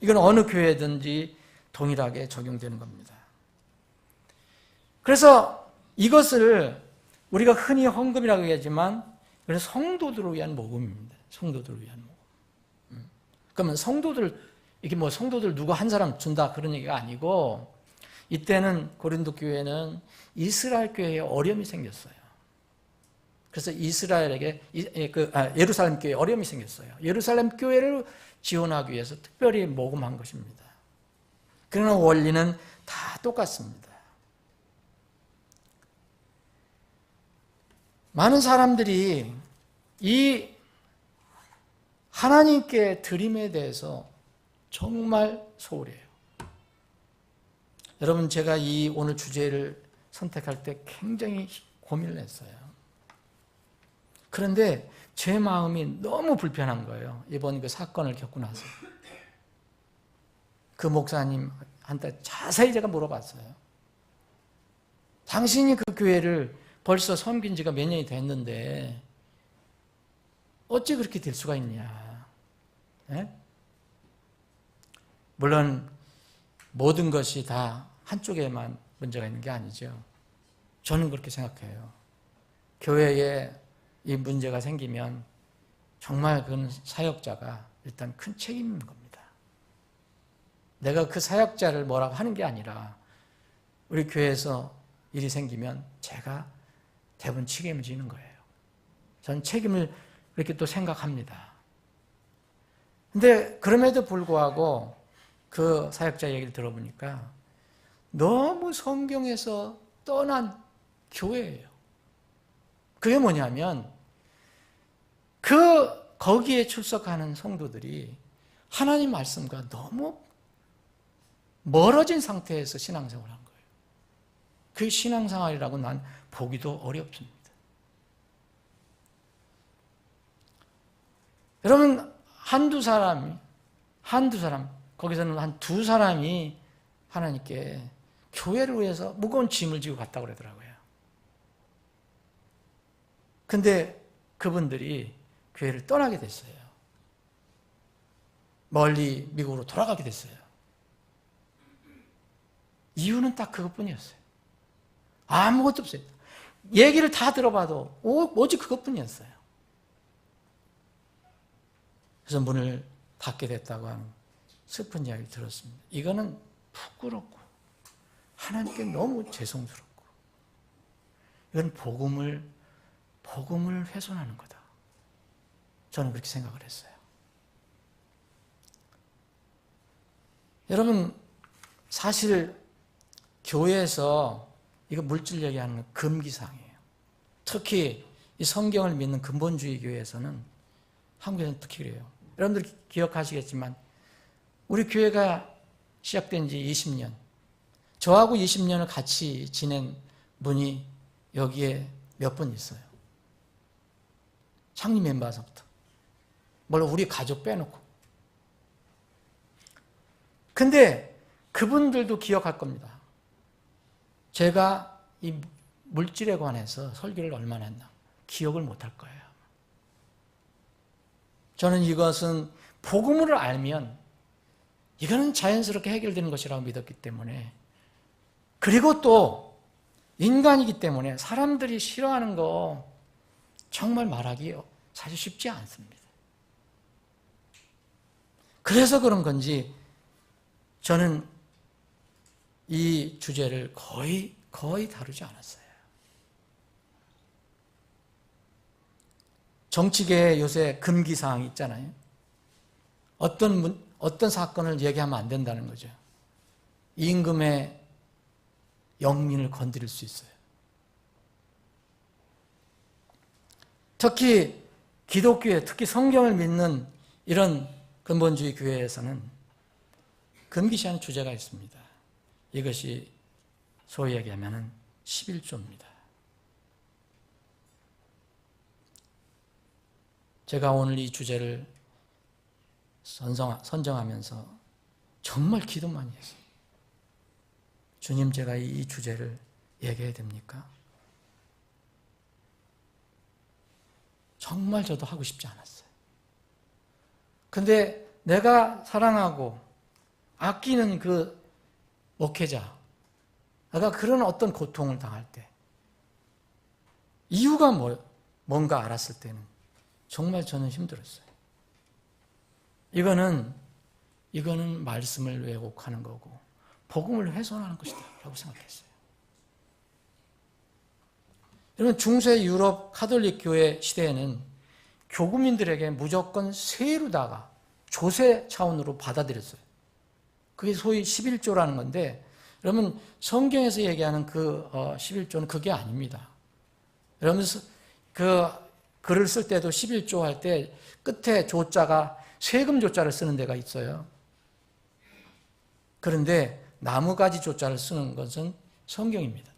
이건 어느 교회든지 동일하게 적용되는 겁니다. 그래서 이것을 우리가 흔히 헌금이라고 얘기하지만 이건 성도들을 위한 모금입니다. 성도들을 위한 모금. 그러면 이게 뭐 성도들 누구 한 사람 준다 그런 얘기가 아니고 이때는 고린도 교회는 이스라엘 교회에 어려움이 생겼어요. 그래서 예루살렘 교회에 어려움이 생겼어요. 예루살렘 교회를 지원하기 위해서 특별히 모금한 것입니다. 그러나 원리는 다 똑같습니다. 많은 사람들이 이 하나님께 드림에 대해서 정말 소홀해요. 여러분, 제가 이 오늘 주제를 선택할 때 굉장히 고민을 했어요. 그런데 제 마음이 너무 불편한 거예요. 이번 그 사건을 겪고 나서. 그 목사님한테 자세히 제가 물어봤어요. 당신이 그 교회를 벌써 섬긴 지가 몇 년이 됐는데 어찌 그렇게 될 수가 있냐. 네? 물론 모든 것이 다 한쪽에만 문제가 있는 게 아니죠. 저는 그렇게 생각해요. 교회에 이 문제가 생기면 정말 그건 사역자가 일단 큰 책임인 겁니다. 내가 그 사역자를 뭐라고 하는 게 아니라 우리 교회에서 일이 생기면 제가 대부분 책임을 지는 거예요. 저는 책임을 그렇게 또 생각합니다. 근데 그럼에도 불구하고 그 사역자 얘기를 들어보니까 너무 성경에서 떠난 교회예요. 그게 뭐냐면 거기에 출석하는 성도들이 하나님 말씀과 너무 멀어진 상태에서 신앙생활을 한 거예요. 그 신앙생활이라고 난 보기도 어렵습니다. 여러분, 한두 사람, 거기서는 한 두 사람이 하나님께 교회를 위해서 무거운 짐을 지고 갔다고 그러더라고요. 근데 그분들이 교회를 떠나게 됐어요. 멀리 미국으로 돌아가게 됐어요. 이유는 딱 그것뿐이었어요. 아무것도 없어요. 얘기를 다 들어봐도 오직 그것뿐이었어요. 그래서 문을 닫게 됐다고 하는 슬픈 이야기를 들었습니다. 이거는 부끄럽고 하나님께 너무 죄송스럽고 이건 복음을 훼손하는 거다. 저는 그렇게 생각을 했어요. 여러분, 사실 교회에서 이거 물질 얘기하는 건 금기사항이에요. 특히 이 성경을 믿는 근본주의 교회에서는, 한국에서는 특히 그래요. 여러분들 기억하시겠지만 우리 교회가 시작된 지 20년, 저하고 20년을 같이 지낸 분이 여기에 몇 분 있어요. 창립 멤버서부터. 물론 우리 가족 빼놓고. 근데 그분들도 기억할 겁니다. 제가 이 물질에 관해서 설교를 얼마나 했나 기억을 못할 거예요. 저는 이것은 복음을 알면 이거는 자연스럽게 해결되는 것이라고 믿었기 때문에, 그리고 또 인간이기 때문에 사람들이 싫어하는 거 정말 말하기 사실 쉽지 않습니다. 그래서 그런 건지 저는 이 주제를 거의 다루지 않았어요. 정치계에 요새 금기사항이 있잖아요. 어떤 사건을 얘기하면 안 된다는 거죠. 임금의 영민을 건드릴 수 있어요. 특히 기독교에, 특히 성경을 믿는 이런 근본주의 교회에서는 금기시하는 주제가 있습니다. 이것이 소위 얘기하면 11조입니다. 제가 오늘 이 주제를 선정하면서 정말 기도 많이 했어요. 주님, 제가 이 주제를 얘기해야 됩니까? 정말 저도 하고 싶지 않았어요. 근데 내가 사랑하고 아끼는 그 목회자, 내가 그런 어떤 고통을 당할 때, 이유가 뭔가 알았을 때는 정말 저는 힘들었어요. 이거는 말씀을 왜곡하는 거고 복음을 훼손하는 것이다 라고 생각했어요. 여러분, 중세 유럽 카톨릭 교회 시대에는 교구민들에게 무조건 세로다가 조세 차원으로 받아들였어요. 그게 소위 11조라는 건데, 여러분 성경에서 얘기하는 그 11조는 그게 아닙니다. 여러분 그 글을 쓸 때도 11조 할 때 끝에 조자가 세금 조자를 쓰는 데가 있어요. 그런데 나무가지 조자를 쓰는 것은 성경입니다.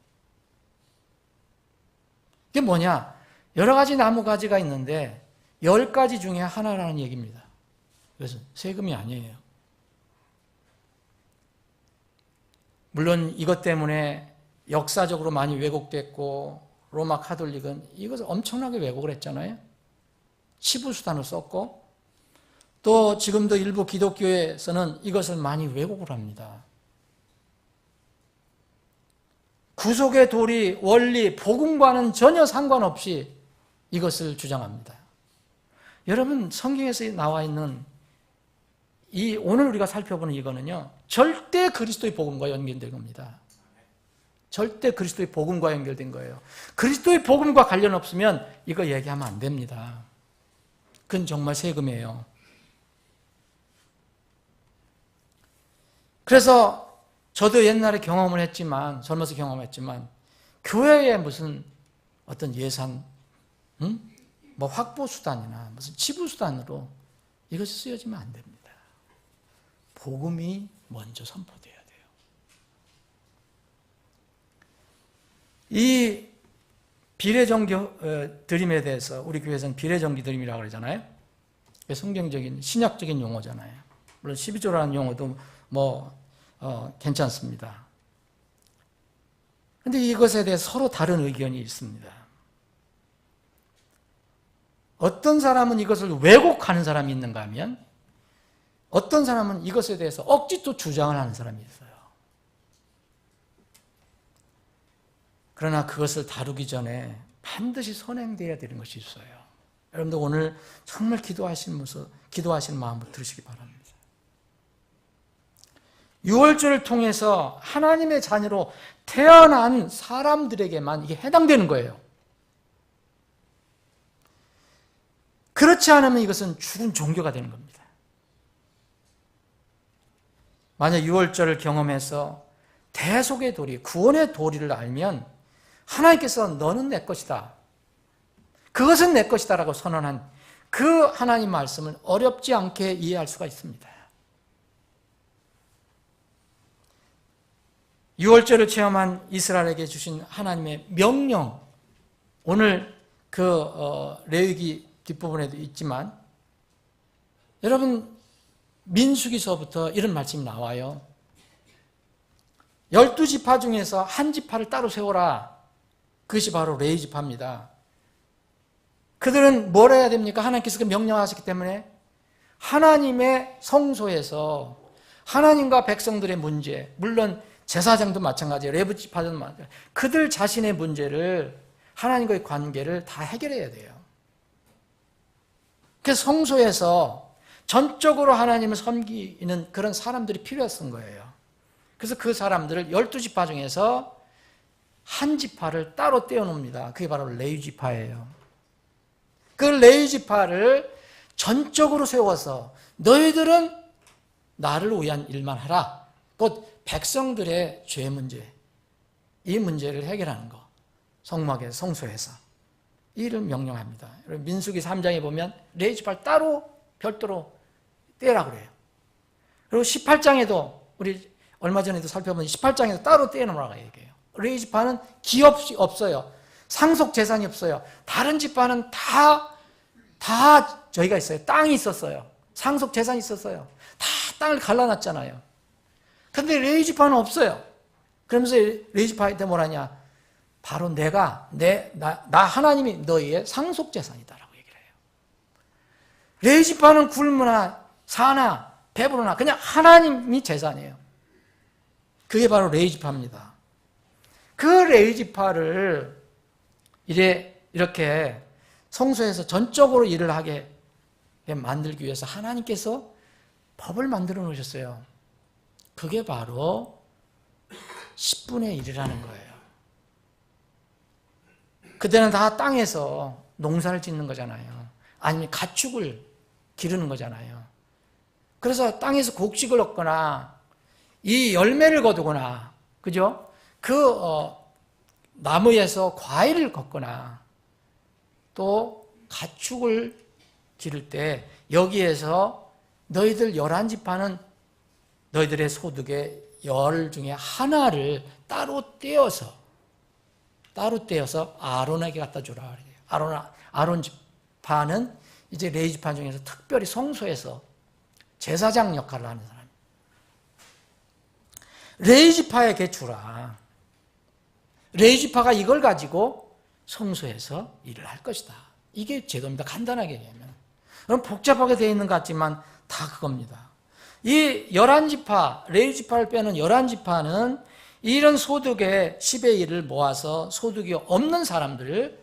이게 뭐냐? 여러 가지 나무가지가 있는데 10가지 중에 하나라는 얘기입니다. 그래서 세금이 아니에요. 물론 이것 때문에 역사적으로 많이 왜곡됐고, 로마 카톨릭은 이것을 엄청나게 왜곡을 했잖아요. 치부수단을 썼고, 또 지금도 일부 기독교에서는 이것을 많이 왜곡을 합니다. 구속의 도리, 원리, 복음과는 전혀 상관없이 이것을 주장합니다. 여러분, 성경에서 나와 있는 오늘 우리가 살펴보는 이거는요, 절대 그리스도의 복음과 연결된 겁니다. 절대 그리스도의 복음과 연결된 거예요. 그리스도의 복음과 관련 없으면 이거 얘기하면 안 됩니다. 그건 정말 세금이에요. 그래서 저도 옛날에 경험을 했지만, 젊어서 경험했지만, 교회에 무슨 어떤 예산, 확보수단이나 무슨 치부수단으로 이것이 쓰여지면 안 됩니다. 복음이 먼저 선포돼야 돼요. 이 비례정기 드림에 대해서 우리 교회에서는 비례정기 드림이라고 그러잖아요. 성경적인 신약적인 용어잖아요. 물론 12조라는 용어도 괜찮습니다. 그런데 이것에 대해 서로 다른 의견이 있습니다. 어떤 사람은 이것을 왜곡하는 사람이 있는가 하면, 어떤 사람은 이것에 대해서 억지 또 주장을 하는 사람이 있어요. 그러나 그것을 다루기 전에 반드시 선행되어야 되는 것이 있어요. 여러분들 오늘 정말 기도하시는 마음으로 들으시기 바랍니다. 유월절을 통해서 하나님의 자녀로 태어난 사람들에게만 이게 해당되는 거예요. 그렇지 않으면 이것은 죽은 종교가 되는 겁니다. 만약 유월절을 경험해서 대속의 도리, 구원의 도리를 알면 하나님께서 너는 내 것이다, 그것은 내 것이다 라고 선언한 그 하나님 말씀을 어렵지 않게 이해할 수가 있습니다. 유월절을 체험한 이스라엘에게 주신 하나님의 명령, 오늘 레위기 뒷부분에도 있지만 여러분 민수기서부터 이런 말씀이 나와요. 12지파 중에서 한 지파를 따로 세워라. 그것이 바로 레위지파입니다. 그들은 뭘 해야 됩니까? 하나님께서 명령하셨기 때문에 하나님의 성소에서 하나님과 백성들의 문제, 물론 제사장도 마찬가지예요. 레위지파도 마찬가지예요. 그들 자신의 문제를, 하나님과의 관계를 다 해결해야 돼요. 그래서 성소에서 전적으로 하나님을 섬기는 그런 사람들이 필요했던 거예요. 그래서 그 사람들을 12지파 중에서 한 지파를 따로 떼어놓습니다. 그게 바로 레위지파예요. 그 레위지파를 전적으로 세워서 너희들은 나를 위한 일만 하라. 곧 백성들의 죄 문제, 이 문제를 해결하는 거, 성막에서, 성소에서 이를 명령합니다. 민수기 3장에 보면 레위지파를 따로 별도로 떼라고 그래요. 그리고 18장에도 우리 얼마 전에도 살펴본 18장에도 따로 떼어놓으라고 얘기해요. 레위지파는 기업이 없어요. 상속 재산이 없어요. 다른 지파는 다 저희가 있어요. 땅이 있었어요. 상속 재산이 있었어요. 다 땅을 갈라놨잖아요. 그런데 레위지파는 없어요. 그러면서 레위지파한테 뭐라냐? 바로 나 하나님이 너희의 상속 재산이다라고 얘기를 해요. 레위지파는 굶으나 사나 배부르나 그냥 하나님이 재산이에요. 그게 바로 레위지파입니다. 그 레위지파를 이렇게 성소에서 전적으로 일을 하게 만들기 위해서 하나님께서 법을 만들어 놓으셨어요. 그게 바로 10분의 1이라는 거예요. 그때는 다 땅에서 농사를 짓는 거잖아요. 아니면 가축을 기르는 거잖아요. 그래서 땅에서 곡식을 얻거나 이 열매를 거두거나, 그죠? 나무에서 과일을 걷거나 또 가축을 기를 때 여기에서 너희들 11지파는 너희들의 소득의 열 중에 하나를 따로 떼어서 아론에게 갖다 주라 그래요. 아론 지파는 이제 레위 지파 중에서 특별히 성소에서 제사장 역할을 하는 사람. 레위 지파에게 주라. 레위 지파가 이걸 가지고 성소에서 일을 할 것이다. 이게 제도입니다. 간단하게 얘기하면. 그럼 복잡하게 되어 있는 것 같지만 다 그겁니다. 이 11지파, 레위 지파를 빼는 11지파는 이런 소득의 10의 1을 모아서 소득이 없는 사람들을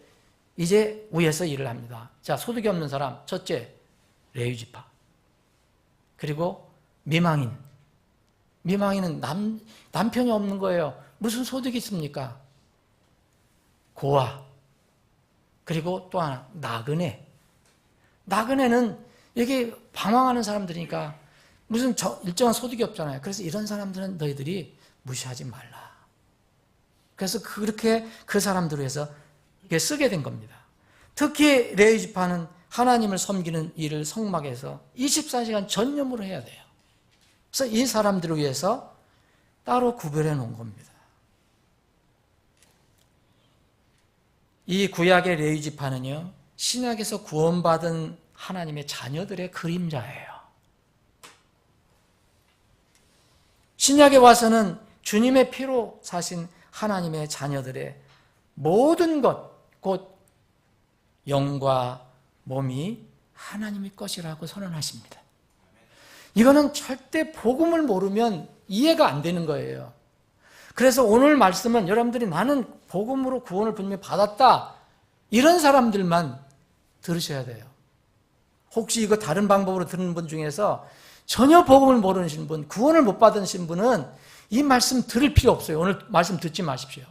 이제 위에서 일을 합니다. 자, 소득이 없는 사람, 첫째, 레위 지파. 그리고 미망인. 미망인은 남편이 없는 거예요. 무슨 소득이 있습니까? 고아. 그리고 또 하나, 나그네. 나그네는 이게 방황하는 사람들이니까 무슨 일정한 소득이 없잖아요. 그래서 이런 사람들은 너희들이 무시하지 말라. 그래서 그렇게 그 사람들을 위해서 쓰게 된 겁니다. 특히 레위 지파는 하나님을 섬기는 일을 성막에서 24시간 전념으로 해야 돼요. 그래서 이 사람들을 위해서 따로 구별해 놓은 겁니다. 이 구약의 레위 지파는요, 신약에서 구원받은 하나님의 자녀들의 그림자예요. 신약에 와서는 주님의 피로 사신 하나님의 자녀들의 모든 것, 곧 영과 몸이 하나님의 것이라고 선언하십니다. 이거는 절대 복음을 모르면 이해가 안 되는 거예요. 그래서 오늘 말씀은 여러분들이 나는 복음으로 구원을 분명히 받았다, 이런 사람들만 들으셔야 돼요. 혹시 이거 다른 방법으로 듣는 분 중에서 전혀 복음을 모르신 분, 구원을 못 받으신 분은 이 말씀 들을 필요 없어요. 오늘 말씀 듣지 마십시오.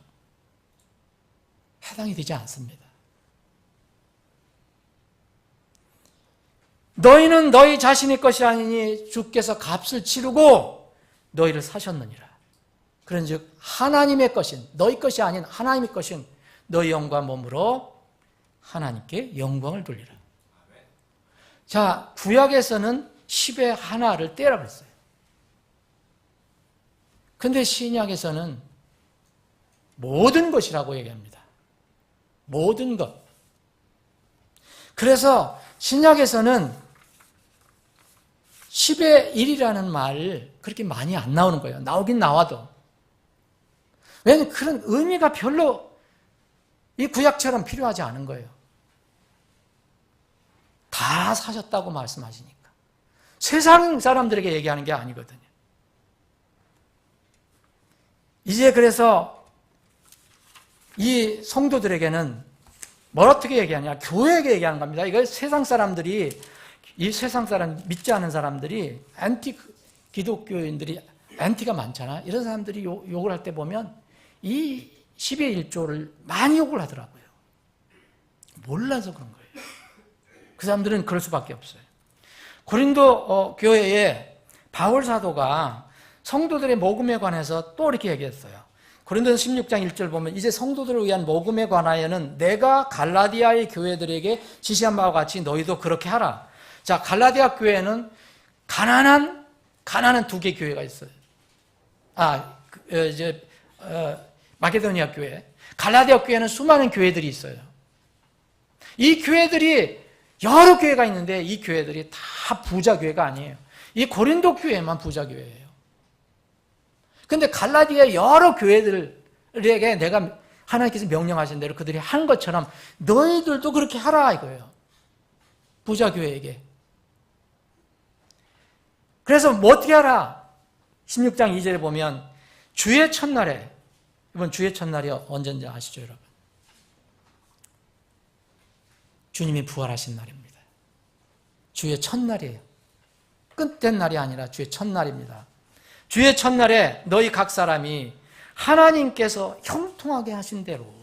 해당이 되지 않습니다. 너희는 너희 자신의 것이 아니니 주께서 값을 치르고 너희를 사셨느니라. 그런즉 하나님의 것인, 너희 것이 아닌 하나님의 것인 너희 영과 몸으로 하나님께 영광을 돌리라. 자, 구약에서는 10의 하나를 떼라 그랬어요. 근데 신약에서는 모든 것이라고 얘기합니다. 모든 것. 그래서 신약에서는 10의 1이라는 말 그렇게 많이 안 나오는 거예요. 나오긴 나와도. 왜냐하면 그런 의미가 별로 이 구약처럼 필요하지 않은 거예요. 다 사셨다고 말씀하시니까. 세상 사람들에게 얘기하는 게 아니거든요. 이제 그래서 이 성도들에게는 뭘 어떻게 얘기하냐, 교회에게 얘기하는 겁니다. 이거 세상 사람들이, 이 세상 사람, 믿지 않은 사람들이, 안티 기독교인들이 안티가 많잖아. 이런 사람들이 욕을 할 때 보면 이 10의 1조를 많이 욕을 하더라고요. 몰라서 그런 거예요. 그 사람들은 그럴 수밖에 없어요. 고린도 교회에 바울 사도가 성도들의 모금에 관해서 또 이렇게 얘기했어요. 고린도서 16장 1절 보면 이제 성도들을 위한 모금에 관하여는 내가 갈라디아의 교회들에게 지시한 바와 같이 너희도 그렇게 하라. 자, 갈라디아 교회는 가난한 두 개 교회가 있어요. 마케도니아 교회. 갈라디아 교회는 수많은 교회들이 있어요. 이 교회들이 여러 교회가 있는데 이 교회들이 다 부자 교회가 아니에요. 이 고린도 교회만 부자 교회예요. 근데 갈라디아의 여러 교회들에게 내가 하나님께서 명령하신 대로 그들이 한 것처럼 너희들도 그렇게 하라 이거예요. 부자 교회에게. 그래서 뭐 어떻게 하라? 16장 2절에 보면 주의 첫날에, 이번 주의 첫날이 언제인지 아시죠, 여러분? 주님이 부활하신 날입니다. 주의 첫날이에요. 끝된 날이 아니라 주의 첫날입니다. 주의 첫날에 너희 각 사람이 하나님께서 형통하게 하신 대로,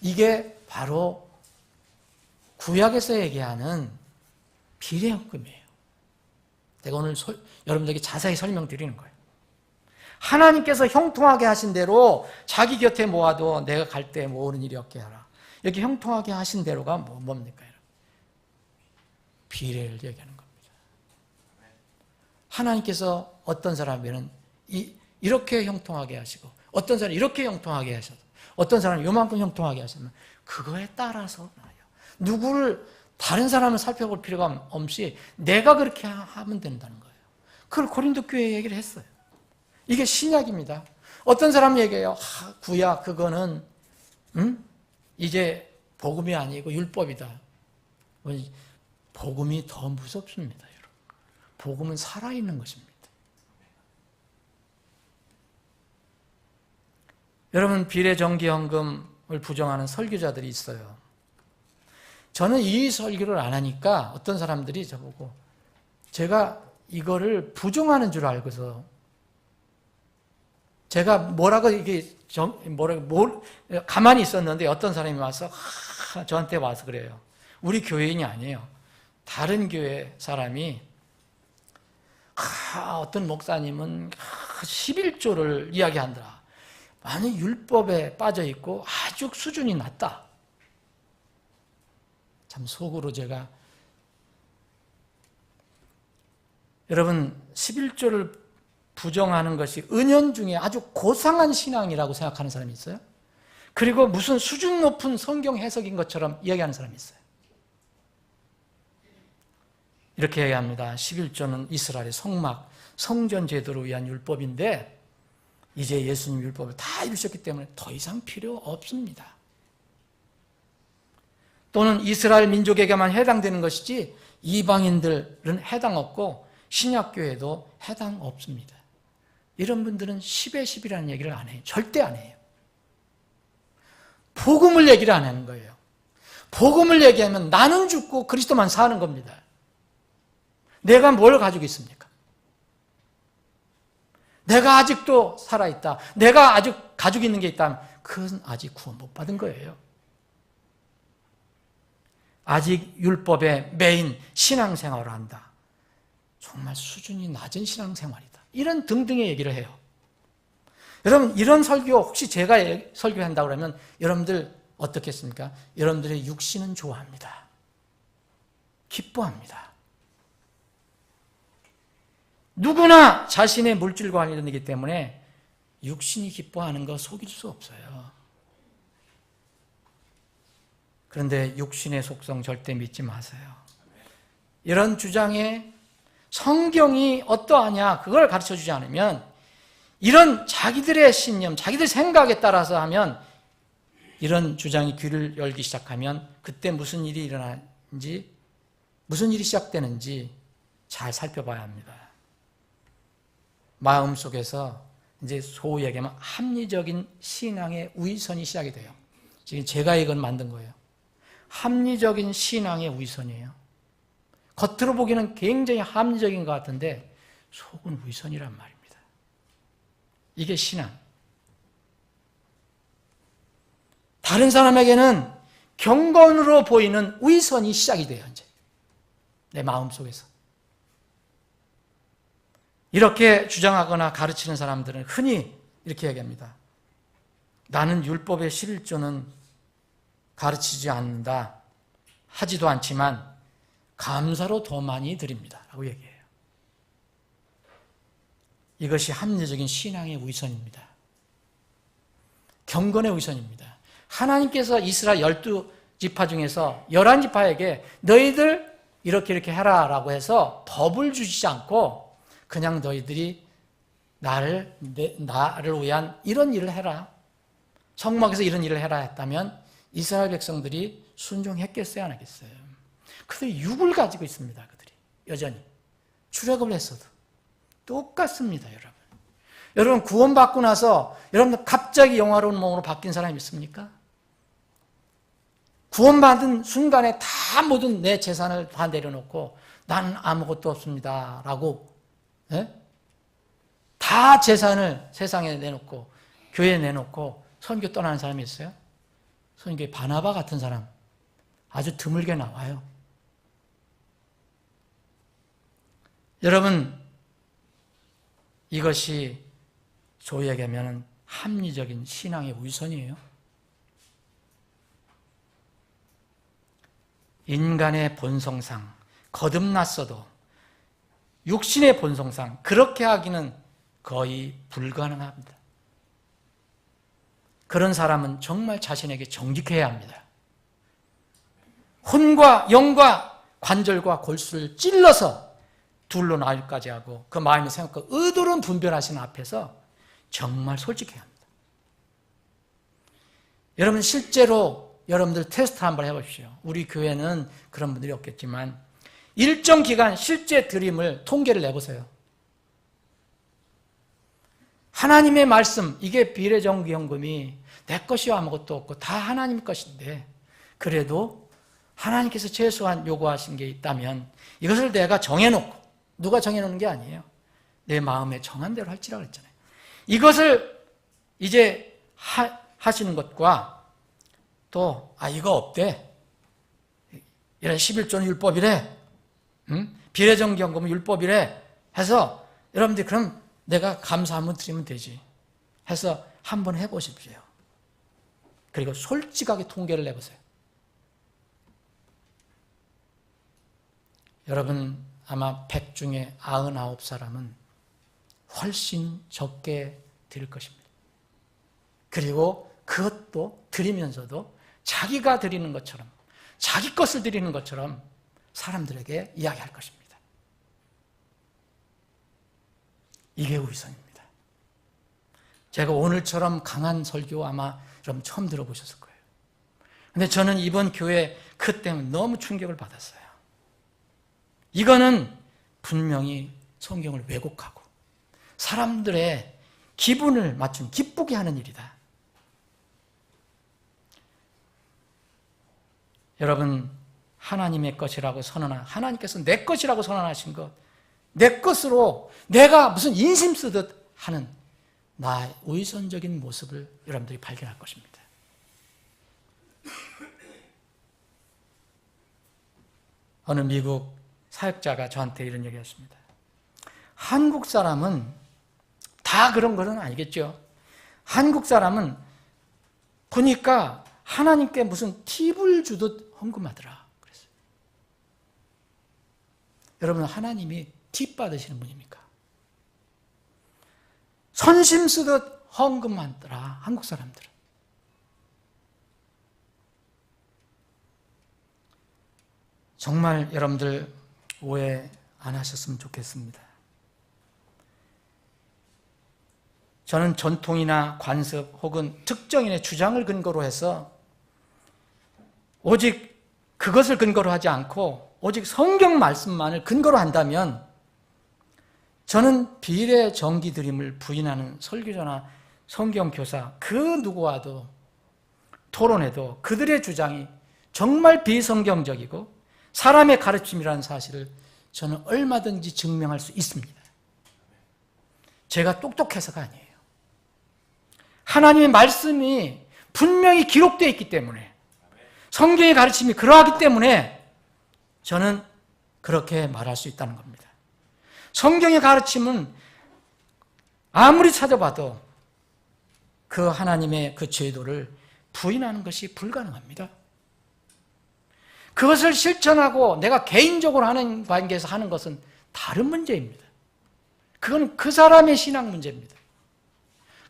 이게 바로 구약에서 얘기하는 비례헌금이에요. 내가 오늘 여러분들에게 자세히 설명드리는 거예요. 하나님께서 형통하게 하신 대로 자기 곁에 모아도 내가 갈 때 모으는 일이 없게 하라. 이렇게 형통하게 하신 대로가 뭡니까? 비례를 얘기하는 겁니다. 하나님께서 어떤 사람에는 이렇게 형통하게 하시고 어떤 사람은 이렇게 형통하게 하셔도 어떤 사람은 요만큼 형통하게 하시면 그거에 따라서 누구를 다른 사람을 살펴볼 필요가 없이 내가 그렇게 하면 된다는 거예요. 그걸 고린도 교회에 얘기를 했어요. 이게 신약입니다. 어떤 사람 얘기해요. 구약 그거는 이제 복음이 아니고 율법이다. 복음이 더 무섭습니다, 여러분. 복음은 살아있는 것입니다. 여러분, 비례정기헌금을 부정하는 설교자들이 있어요. 저는 이 설교를 안 하니까 어떤 사람들이 저보고 제가 이거를 부정하는 줄 알고서 제가 뭐라고 이게 가만히 있었는데 어떤 사람이 와서 저한테 와서 그래요. 우리 교회인이 아니에요. 다른 교회 사람이 어떤 목사님은 11조를 이야기한다. 많이 율법에 빠져 있고 아주 수준이 낮다. 참 속으로 제가 여러분 11조를 부정하는 것이 은연중에 아주 고상한 신앙이라고 생각하는 사람이 있어요. 그리고 무슨 수준 높은 성경 해석인 것처럼 이야기하는 사람이 있어요. 이렇게 얘기합니다. 11조는 이스라엘의 성막, 성전 제도를 위한 율법인데 이제 예수님 율법을 다 이루셨기 때문에 더 이상 필요 없습니다. 또는 이스라엘 민족에게만 해당되는 것이지 이방인들은 해당 없고 신약교회도 해당 없습니다. 이런 분들은 10의 10이라는 얘기를 안 해요. 절대 안 해요. 복음을 얘기를 안 하는 거예요. 복음을 얘기하면 나는 죽고 그리스도만 사는 겁니다. 내가 뭘 가지고 있습니까? 내가 아직도 살아있다. 내가 아직 가지고 있는 게 있다면 그건 아직 구원 못 받은 거예요. 아직 율법에 매인 신앙생활을 한다. 정말 수준이 낮은 신앙생활이다. 이런 등등의 얘기를 해요. 여러분, 이런 설교 혹시 제가 설교한다고 그러면 여러분들 어떻겠습니까? 여러분들의 육신은 좋아합니다. 기뻐합니다. 누구나 자신의 물질과 관련되기 때문에 육신이 기뻐하는 거 속일 수 없어요. 그런데 육신의 속성 절대 믿지 마세요. 이런 주장에 성경이 어떠하냐 그걸 가르쳐주지 않으면 이런 자기들의 신념, 자기들 생각에 따라서 하면 이런 주장이 귀를 열기 시작하면 그때 무슨 일이 일어나는지, 무슨 일이 시작되는지 잘 살펴봐야 합니다. 마음속에서 이제 소위 얘기하면 합리적인 신앙의 위선이 시작이 돼요. 지금 제가 이건 만든 거예요. 합리적인 신앙의 위선이에요. 겉으로 보기에는 굉장히 합리적인 것 같은데 속은 위선이란 말입니다. 이게 신앙. 다른 사람에게는 경건으로 보이는 위선이 시작이 돼요, 이제. 내 마음속에서. 이렇게 주장하거나 가르치는 사람들은 흔히 이렇게 얘기합니다. 나는 율법의 11조는 가르치지 않는다. 하지도 않지만 감사로 더 많이 드립니다. 라고 얘기해요. 이것이 합리적인 신앙의 위선입니다. 경건의 위선입니다. 하나님께서 이스라엘 12지파 중에서 11지파에게 너희들 이렇게 해라 라고 해서 법을 주시지 않고 그냥 너희들이 나를 위한 이런 일을 해라. 성막에서 이런 일을 해라 했다면 이스라엘 백성들이 순종했겠어요, 안 하겠어요? 그들이 육을 가지고 있습니다, 그들이. 여전히. 출애굽을 했어도. 똑같습니다, 여러분. 여러분, 구원받고 나서 여러분들 갑자기 영화로운 몸으로 바뀐 사람이 있습니까? 구원받은 순간에 다 모든 내 재산을 다 내려놓고 나는 아무것도 없습니다. 라고 다 재산을 세상에 내놓고 교회에 내놓고 선교 떠나는 사람이 있어요? 선교의 바나바 같은 사람 아주 드물게 나와요. 여러분, 이것이 소위 얘기하면 합리적인 신앙의 위선이에요. 인간의 본성상 거듭났어도 육신의 본성상 그렇게 하기는 거의 불가능합니다. 그런 사람은 정말 자신에게 정직해야 합니다. 혼과 영과 관절과 골수를 찔러서 둘로 나흘까지 하고 그 마음의 생각과 의도로운 분별하시는 앞에서 정말 솔직해야 합니다. 여러분, 실제로 여러분들 테스트 한번 해보십시오. 우리 교회는 그런 분들이 없겠지만 일정 기간 실제 드림을 통계를 내보세요. 하나님의 말씀, 이게 비례정기헌금이 내 것이 아무것도 없고 다 하나님 것인데 그래도 하나님께서 최소한 요구하신 게 있다면 이것을 내가 정해놓고, 누가 정해놓는 게 아니에요. 내 마음에 정한 대로 할지라고 했잖아요. 이것을 이제 하시는 것과 또 이거 없대. 이런 11조는 율법이래. 비례정기헌금은 율법이래. 해서 여러분들이 그럼 내가 감사 한번 드리면 되지. 해서 한번 해보십시오. 그리고 솔직하게 통계를 내보세요. 여러분, 아마 100 중에 99사람은 훨씬 적게 드릴 것입니다. 그리고 그것도 드리면서도 자기가 드리는 것처럼, 자기 것을 드리는 것처럼 사람들에게 이야기할 것입니다. 이게 위선입니다. 제가 오늘처럼 강한 설교 아마 여러분 처음 들어보셨을 거예요. 근데 저는 이번 교회 그 때문에 너무 충격을 받았어요. 이거는 분명히 성경을 왜곡하고 사람들의 기분을 맞춘 기쁘게 하는 일이다. 여러분, 하나님의 것이라고 하나님께서 내 것이라고 선언하신 것, 내 것으로 내가 무슨 인심 쓰듯 하는 나의 위선적인 모습을 여러분들이 발견할 것입니다. 어느 미국 사역자가 저한테 이런 얘기했습니다. 한국 사람은 다 그런 거는 아니겠죠. 한국 사람은 보니까 하나님께 무슨 팁을 주듯 헌금하더라 그랬어요. 여러분, 하나님이 팁 받으시는 분입니까? 선심 쓰듯 헌금하더라 한국 사람들은. 정말 여러분들 오해 안 하셨으면 좋겠습니다. 저는 전통이나 관습 혹은 특정인의 주장을 근거로 해서 오직 그것을 근거로 하지 않고 오직 성경 말씀만을 근거로 한다면 저는 비례 정기 드림을 부인하는 설교자나 성경 교사 그 누구와도 토론해도 그들의 주장이 정말 비성경적이고 사람의 가르침이라는 사실을 저는 얼마든지 증명할 수 있습니다. 제가 똑똑해서가 아니에요. 하나님의 말씀이 분명히 기록되어 있기 때문에, 성경의 가르침이 그러하기 때문에 저는 그렇게 말할 수 있다는 겁니다. 성경의 가르침은 아무리 찾아봐도 그 하나님의 그 제도를 부인하는 것이 불가능합니다. 그것을 실천하고 내가 개인적으로 하는 관계에서 하는 것은 다른 문제입니다. 그건 그 사람의 신앙 문제입니다.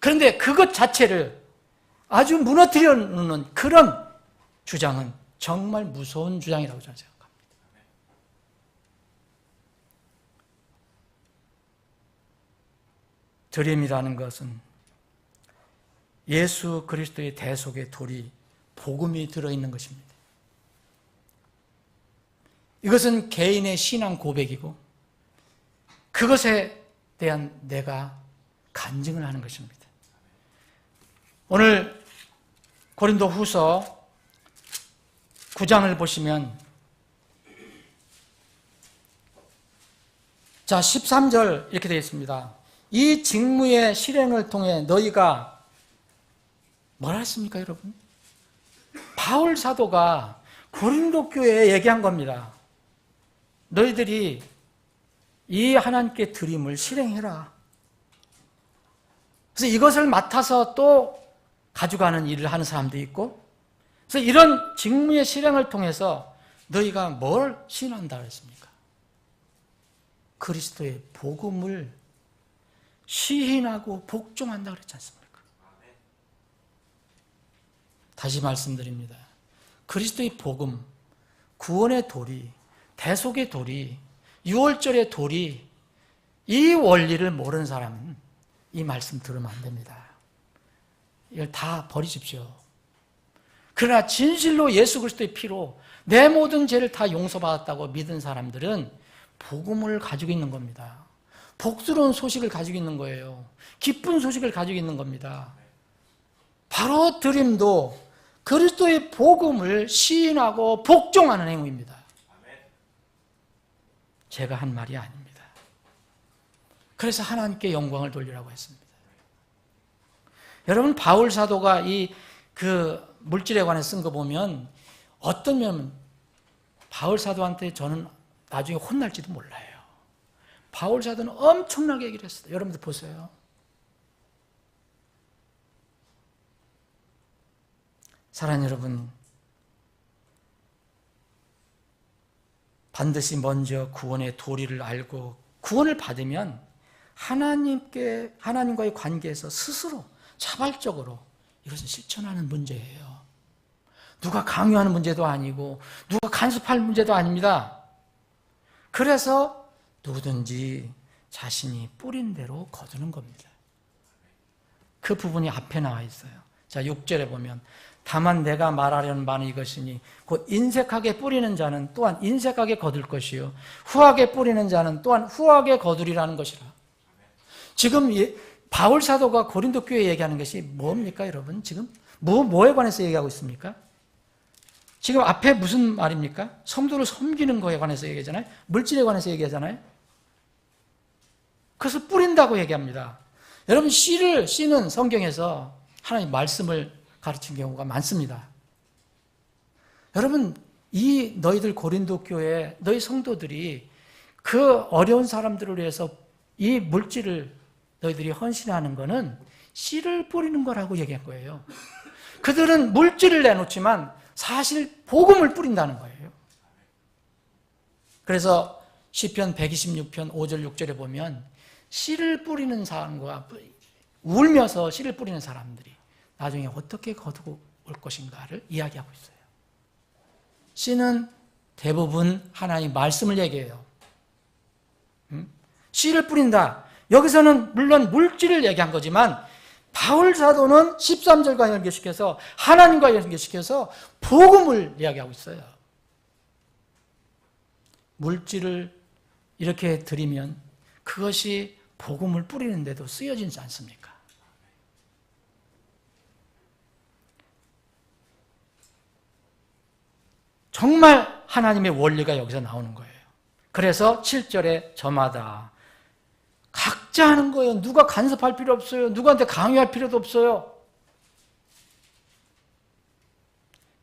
그런데 그것 자체를 아주 무너뜨려 놓는 그런 주장은 정말 무서운 주장이라고 저는 생각합니다. 드림이라는 것은 예수 그리스도의 대속의 돌이 복음이 들어있는 것입니다. 이것은 개인의 신앙 고백이고 그것에 대한 내가 간증을 하는 것입니다. 오늘 고린도 후서 9장을 보시면 자 13절 이렇게 되어 있습니다. 이 직무의 실행을 통해 너희가 뭐라 했습니까, 여러분? 바울 사도가 고린도 교회에 얘기한 겁니다. 너희들이 이 하나님께 드림을 실행해라. 그래서 이것을 맡아서 또 가져가는 일을 하는 사람도 있고, 그래서 이런 직무의 실행을 통해서 너희가 뭘 시인한다 그랬습니까? 그리스도의 복음을 시인하고 복종한다 그랬지 않습니까? 다시 말씀드립니다. 그리스도의 복음, 구원의 도리, 대속의 도리, 유월절의 도리, 이 원리를 모르는 사람은 이 말씀 들으면 안 됩니다. 이걸 다 버리십시오. 그러나 진실로 예수 그리스도의 피로 내 모든 죄를 다 용서받았다고 믿은 사람들은 복음을 가지고 있는 겁니다. 복스러운 소식을 가지고 있는 거예요. 기쁜 소식을 가지고 있는 겁니다. 바로 드림도 그리스도의 복음을 시인하고 복종하는 행위입니다. 제가 한 말이 아닙니다. 그래서 하나님께 영광을 돌리라고 했습니다. 여러분, 바울 사도가 이 그 물질에 관해 쓴 거 보면 어떤 면 바울 사도한테 저는 나중에 혼날지도 몰라요. 바울 사도는 엄청나게 얘기를 했어요. 여러분들 보세요. 사랑하는 여러분, 반드시 먼저 구원의 도리를 알고 구원을 받으면 하나님과의 관계에서 스스로 자발적으로 이것을 실천하는 문제예요. 누가 강요하는 문제도 아니고 누가 간섭할 문제도 아닙니다. 그래서 누구든지 자신이 뿌린 대로 거두는 겁니다. 그 부분이 앞에 나와 있어요. 자, 6절에 보면 다만 내가 말하려는 바는 이것이니 곧 인색하게 뿌리는 자는 또한 인색하게 거둘 것이요 후하게 뿌리는 자는 또한 후하게 거두리라는 것이라. 지금 바울 사도가 고린도 교회에 얘기하는 것이 뭡니까, 여러분? 지금 뭐에 관해서 얘기하고 있습니까? 지금 앞에 무슨 말입니까? 성도를 섬기는 거에 관해서 얘기하잖아요. 물질에 관해서 얘기하잖아요. 그래서 뿌린다고 얘기합니다. 여러분, 씨는 성경에서 하나님 말씀을 가르친 경우가 많습니다. 여러분, 이 너희들 고린도 교회 너희 성도들이 그 어려운 사람들을 위해서 이 물질을 너희들이 헌신하는 것은 씨를 뿌리는 거라고 얘기한 거예요. 그들은 물질을 내놓지만 사실 복음을 뿌린다는 거예요. 그래서 시편 126편 5절 6절에 보면 씨를 뿌리는 사람과 울면서 씨를 뿌리는 사람들이 나중에 어떻게 거두고 올 것인가를 이야기하고 있어요. 씨는 대부분 하나님 말씀을 얘기해요. 씨를 뿌린다. 여기서는 물론 물질을 얘기한 거지만 바울 사도는 13절과 연결시켜서 하나님과 연결시켜서 복음을 이야기하고 있어요. 물질을 이렇게 드리면 그것이 복음을 뿌리는데도 쓰여지지 않습니까? 정말 하나님의 원리가 여기서 나오는 거예요. 그래서 7절에 저마다 각자 하는 거예요. 누가 간섭할 필요 없어요. 누구한테 강요할 필요도 없어요.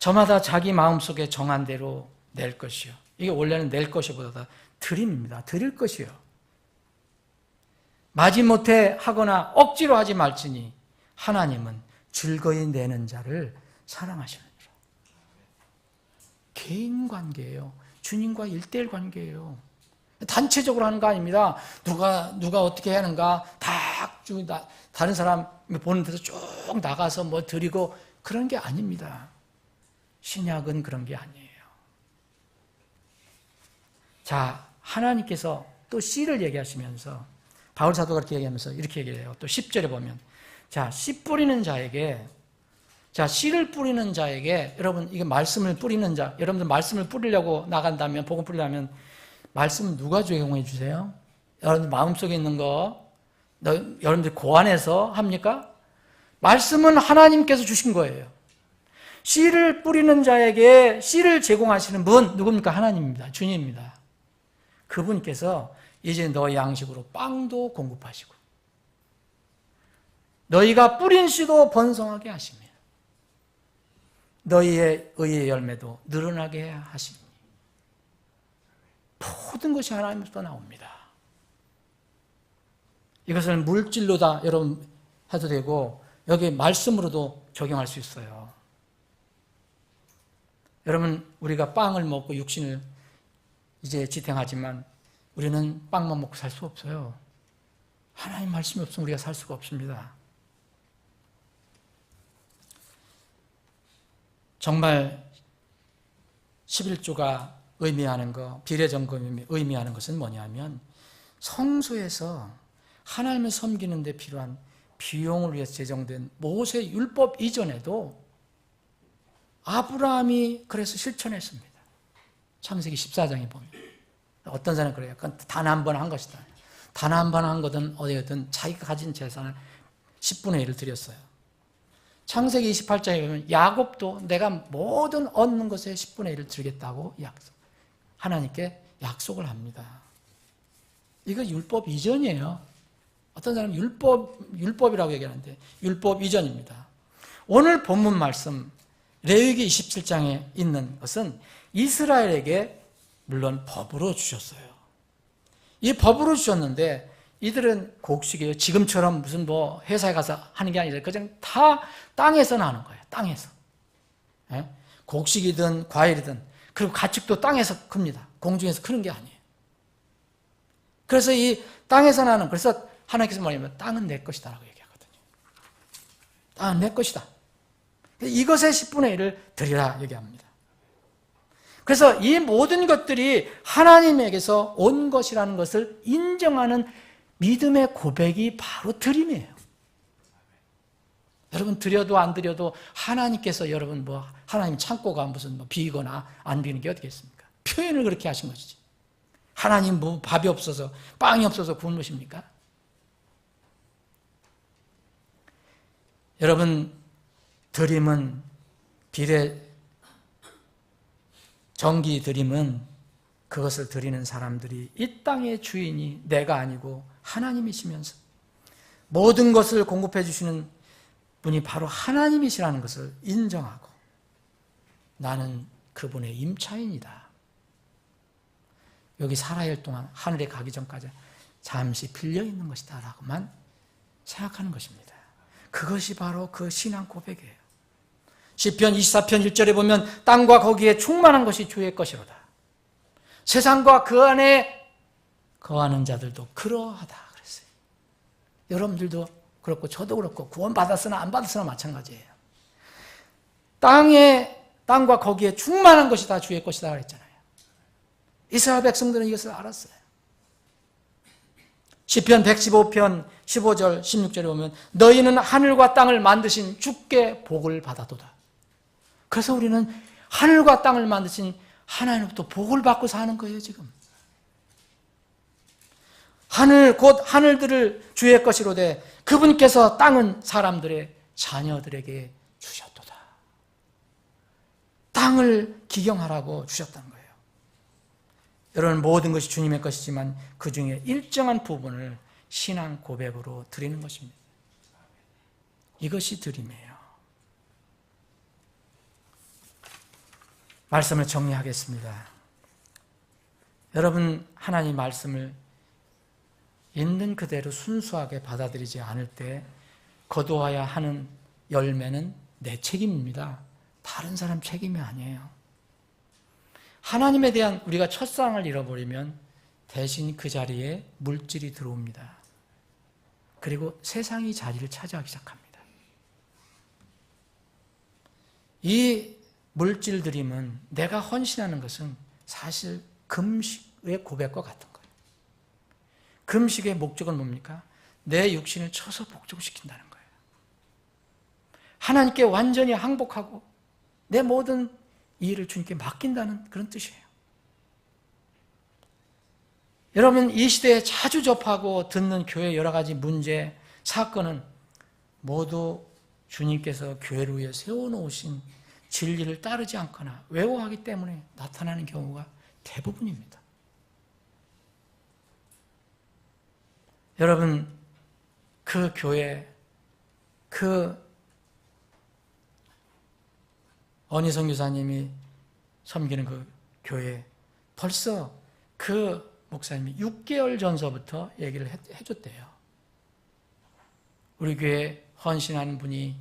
저마다 자기 마음속에 정한 대로 낼 것이요. 이게 원래는 낼 것이보다 드림입니다. 드릴 것이요. 마지못해 하거나 억지로 하지 말지니 하나님은 즐거이 내는 자를 사랑하시느니라. 개인 관계예요. 주님과 1:1 관계예요. 단체적으로 하는 거 아닙니다. 누가 어떻게 하는가 다른 사람 보는 데서 쭉 나가서 뭐 드리고 그런 게 아닙니다. 신약은 그런 게 아니에요. 자, 하나님께서 또 씨를 얘기하시면서 바울 사도가 그렇게 얘기하면서 이렇게 얘기해요. 또 10절에 보면 자, 씨 뿌리는 자에게 자, 씨를 뿌리는 자에게 여러분 이게 말씀을 뿌리는 자 여러분들 말씀을 뿌리려고 나간다면 복음 뿌리려면 말씀은 누가 제공해 주세요? 여러분들 마음속에 있는 거 여러분들 고안해서 합니까? 말씀은 하나님께서 주신 거예요. 씨를 뿌리는 자에게 씨를 제공하시는 분 누굽니까? 하나님입니다. 주님입니다. 그분께서 이제 너희 양식으로 빵도 공급하시고 너희가 뿌린 씨도 번성하게 하시며 너희의 의의 열매도 늘어나게 하시니 모든 것이 하나님으로부터 나옵니다. 이것을 물질로 다 여러분 해도 되고 여기 말씀으로도 적용할 수 있어요. 여러분 우리가 빵을 먹고 육신을 이제 지탱하지만 우리는 빵만 먹고 살 수 없어요. 하나님 말씀이 없으면 우리가 살 수가 없습니다. 정말 11조가 의미하는 거, 비례점검이 의미하는 것은 뭐냐면 성소에서 하나님을 섬기는 데 필요한 비용을 위해서 제정된 모세 율법 이전에도 아브라함이 그래서 실천했습니다. 창세기 14장에 보면 어떤 사람은 그래요. 단 한 번 한 것이다. 단 한 번 한 것은 어디든 자기가 가진 재산을 10분의 1을 드렸어요. 창세기 28장에 보면 야곱도 내가 모든 얻는 것에 10분의 1을 드리겠다고 하나님께 약속을 합니다. 이거 율법 이전이에요. 어떤 사람은 율법이라고 얘기하는데 율법 이전입니다. 오늘 본문 말씀 레위기 27장에 있는 것은 이스라엘에게 물론 법으로 주셨어요. 이 법으로 주셨는데 이들은 곡식이에요. 지금처럼 무슨 뭐 회사에 가서 하는 게 아니라 그냥 다 땅에서 나는 거예요. 땅에서. 예? 곡식이든 과일이든 그리고 가축도 땅에서 큽니다. 공중에서 크는 게 아니에요. 그래서 이 땅에서 나는 그래서 하나님께서 뭐냐면 땅은 내 것이다 라고 얘기하거든요. 땅은 내 것이다. 이것의 10분의 1을 드리라 얘기합니다. 그래서 이 모든 것들이 하나님에게서 온 것이라는 것을 인정하는 믿음의 고백이 바로 드림이에요. 여러분 드려도 안 드려도 하나님께서 여러분 하나님 창고가 무슨 비거나 안 비는 게 어디겠습니까? 표현을 그렇게 하신 것이지. 하나님 밥이 없어서 빵이 없어서 굶으십니까? 여러분 드림은 정기 드림은 그것을 드리는 사람들이 이 땅의 주인이 내가 아니고 하나님이시면서 모든 것을 공급해 주시는 분이 바로 하나님이시라는 것을 인정하고 나는 그분의 임차인이다. 여기 살아야 할 동안 하늘에 가기 전까지 잠시 빌려 있는 것이다 라고만 생각하는 것입니다. 그것이 바로 그 신앙 고백이에요. 시편 24편 1절에 보면 땅과 거기에 충만한 것이 주의 것이로다. 세상과 그 안에 거하는 자들도 그러하다 그랬어요. 여러분들도 그렇고 저도 그렇고 구원 받았으나 안 받았으나 마찬가지예요. 땅과 거기에 충만한 것이 다 주의 것이다 그랬잖아요. 이스라엘 백성들은 이것을 알았어요. 시편 115편 15절 16절에 보면 너희는 하늘과 땅을 만드신 주께 복을 받아도다. 그래서 우리는 하늘과 땅을 만드신 하나님부터 복을 받고 사는 거예요 지금. 하늘 곧 하늘들을 주의 것이로되 그분께서 땅은 사람들의 자녀들에게 주셨도다. 땅을 기경하라고 주셨다는 거예요. 여러분 모든 것이 주님의 것이지만 그 중에 일정한 부분을 신앙 고백으로 드리는 것입니다. 이것이 드림이에요. 말씀을 정리하겠습니다. 여러분 하나님 말씀을 있는 그대로 순수하게 받아들이지 않을 때 거두어야 하는 열매는 내 책임입니다. 다른 사람 책임이 아니에요. 하나님에 대한 우리가 첫사랑을 잃어버리면 대신 그 자리에 물질이 들어옵니다. 그리고 세상이 자리를 차지하기 시작합니다. 이 물질 드림은 내가 헌신하는 것은 사실 금식의 고백과 같은 거예요. 금식의 목적은 뭡니까? 내 육신을 쳐서 복종시킨다는 거예요. 하나님께 완전히 항복하고 내 모든 일을 주님께 맡긴다는 그런 뜻이에요. 여러분 이 시대에 자주 접하고 듣는 교회의 여러 가지 문제, 사건은 모두 주님께서 교회를 위해 세워놓으신 진리를 따르지 않거나 왜곡하기 때문에 나타나는 경우가 대부분입니다. 여러분 그 교회, 그 언희성 교사님이 섬기는 그 교회 벌써 그 목사님이 6개월 전서부터 얘기를 해줬대요. 우리 교회 헌신하는 분이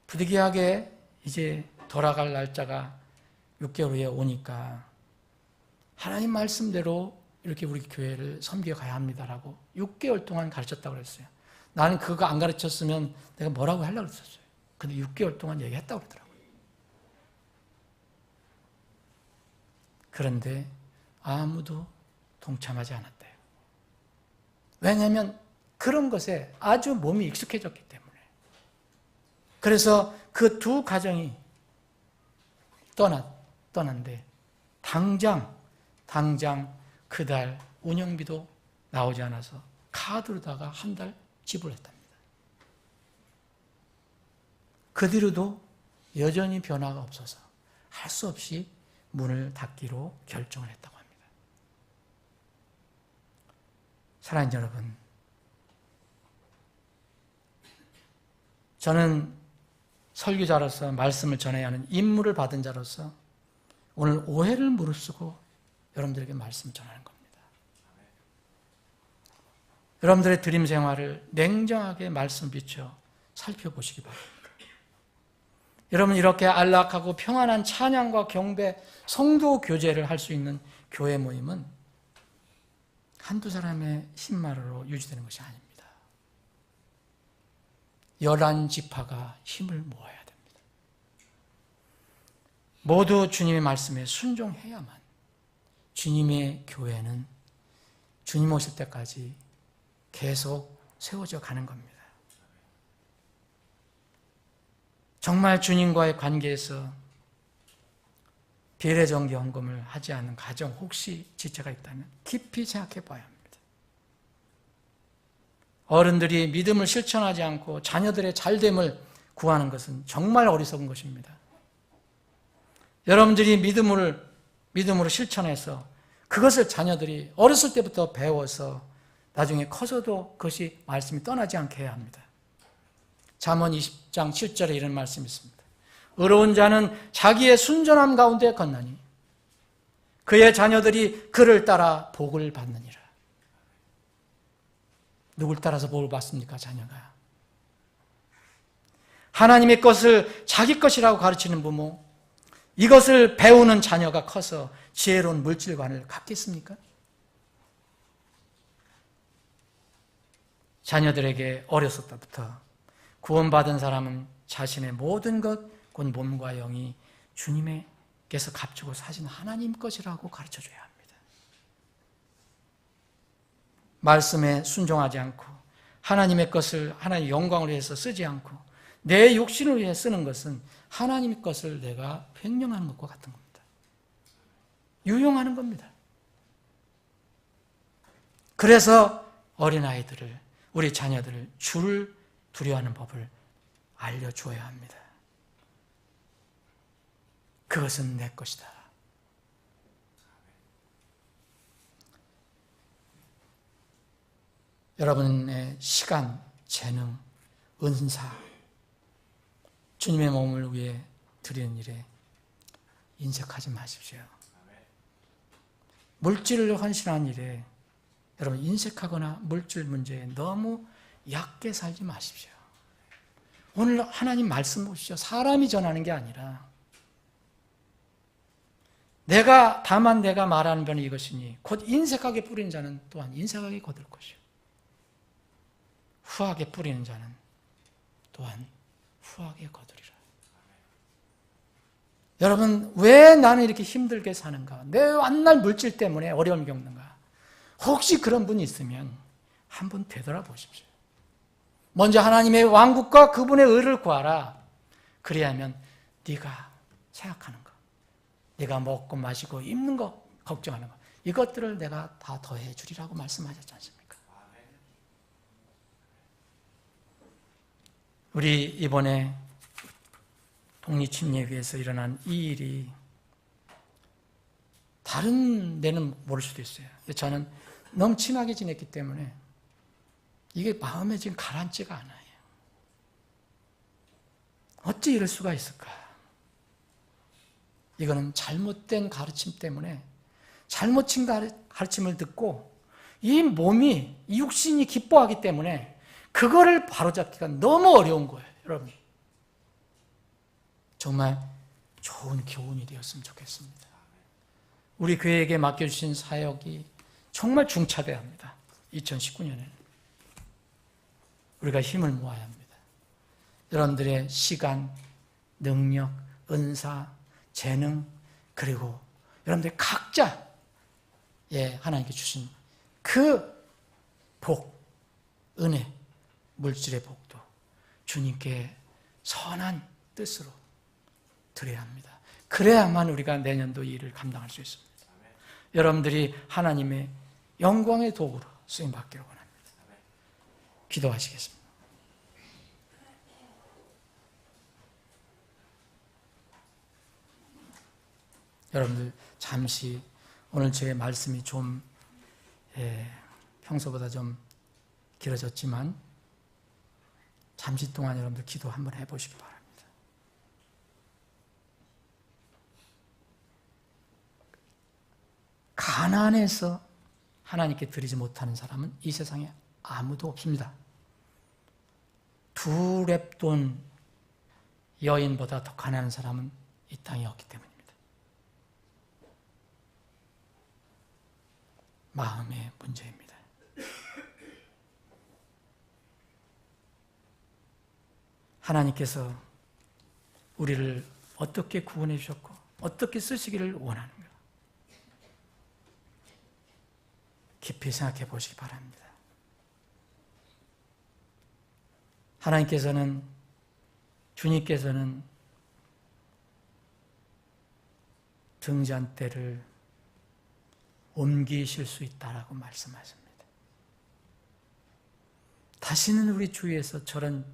부득이하게 이제 돌아갈 날짜가 6개월 후에 오니까 하나님 말씀대로 이렇게 우리 교회를 섬겨가야 합니다라고 6개월 동안 가르쳤다고 그랬어요. 나는 그거 안 가르쳤으면 내가 뭐라고 하려고 그랬었어요. 근데 6개월 동안 얘기했다고 그러더라고요. 그런데 아무도 동참하지 않았대요. 왜냐하면 그런 것에 아주 몸이 익숙해졌기 때문에. 그래서 그 두 가정이 떠난데 당장 그달 운영비도 나오지 않아서 카드로다가 한 달 지불했답니다. 그 뒤로도 여전히 변화가 없어서 할 수 없이 문을 닫기로 결정을 했다고 합니다. 사랑하는 여러분, 저는 설교자로서 말씀을 전해야 하는 임무를 받은 자로서 오늘 오해를 무릅쓰고 여러분들에게 말씀을 전하는 겁니다. 여러분들의 드림 생활을 냉정하게 말씀 비춰 살펴보시기 바랍니다. 여러분 이렇게 안락하고 평안한 찬양과 경배, 성도 교제를 할 수 있는 교회 모임은 한두 사람의 힘만으로 유지되는 것이 아닙니다. 11지파가 힘을 모아야 됩니다. 모두 주님의 말씀에 순종해야만 주님의 교회는 주님 오실 때까지 계속 세워져 가는 겁니다. 정말 주님과의 관계에서 비례정기 헌금을 하지 않는 가정 혹시 지체가 있다면 깊이 생각해 봐야 합니다. 어른들이 믿음을 실천하지 않고 자녀들의 잘됨을 구하는 것은 정말 어리석은 것입니다. 여러분들이 믿음으로 실천해서 그것을 자녀들이 어렸을 때부터 배워서 나중에 커서도 그것이 말씀이 떠나지 않게 해야 합니다. 잠언 20장 7절에 이런 말씀이 있습니다. 의로운 자는 자기의 순전함 가운데 걷나니 그의 자녀들이 그를 따라 복을 받느니라. 누굴 따라서 복을 받습니까? 자녀가. 하나님의 것을 자기 것이라고 가르치는 부모, 이것을 배우는 자녀가 커서 지혜로운 물질관을 갖겠습니까? 자녀들에게 어렸을 때부터 구원받은 사람은 자신의 모든 것, 곧 몸과 영이 주님께서 값주고 사신 하나님 것이라고 가르쳐줘야 합니다. 말씀에 순종하지 않고 하나님의 것을 하나님의 영광을 위해서 쓰지 않고 내 욕심을 위해 쓰는 것은 하나님의 것을 내가 횡령하는 것과 같은 겁니다. 유용하는 겁니다. 그래서 어린아이들을, 우리 자녀들을 주를 두려워하는 법을 알려주어야 합니다. 그것은 내 것이다. 여러분의 시간, 재능, 은사, 주님의 몸을 위해 드리는 일에 인색하지 마십시오. 물질을 헌신한 일에 여러분 인색하거나 물질 문제에 너무 얕게 살지 마십시오. 오늘 하나님 말씀 보십시오. 사람이 전하는 게 아니라 다만 내가 말하는 바는 이것이니 곧 인색하게 뿌리는 자는 또한 인색하게 거둘 것이요 후하게 뿌리는 자는 또한 후하게 거두리라. 여러분, 왜 나는 이렇게 힘들게 사는가? 내 완날 물질 때문에 어려움을 겪는가? 혹시 그런 분이 있으면 한번 되돌아보십시오. 먼저 하나님의 왕국과 그분의 의를 구하라. 그래야면 네가 생각하는 거, 네가 먹고 마시고 입는 거, 걱정하는 거, 이것들을 내가 다 더해 주리라고 말씀하셨지 않습니까? 우리 이번에 독립침례회에서 일어난 이 일이 다른 데는 모를 수도 있어요. 저는 너무 친하게 지냈기 때문에 이게 마음에 지금 가라앉지가 않아요. 어찌 이럴 수가 있을까? 이거는 잘못된 가르침 때문에 잘못된 가르침을 듣고 이 몸이, 이 육신이 기뻐하기 때문에 그거를 바로잡기가 너무 어려운 거예요, 여러분. 정말 좋은 교훈이 되었으면 좋겠습니다. 우리 교회에게 맡겨주신 사역이 정말 중차대해야 합니다. 2019년에는. 우리가 힘을 모아야 합니다. 여러분들의 시간, 능력, 은사, 재능, 그리고 여러분들이 각자 하나님께 주신 그 복, 은혜, 물질의 복도 주님께 선한 뜻으로 드려야 합니다. 그래야만 우리가 내년도 이 일을 감당할 수 있습니다. 여러분들이 하나님의 영광의 도구로 쓰임받기를 원합니다. 기도하시겠습니다. 여러분들 잠시 오늘 제 말씀이 좀 평소보다 좀 길어졌지만 잠시 동안 여러분들 기도 한번 해보시기 바랍니다. 가난해서 하나님께 드리지 못하는 사람은 이 세상에 아무도 없습니다. 2렙돈 여인보다 더 가난한 사람은 이 땅에 없기 때문입니다. 마음의 문제입니다. 하나님께서 우리를 어떻게 구원해 주셨고 어떻게 쓰시기를 원하는가? 깊이 생각해 보시기 바랍니다. 하나님께서는 주님께서는 등잔대를 옮기실 수 있다라고 말씀하십니다. 다시는 우리 주위에서 저런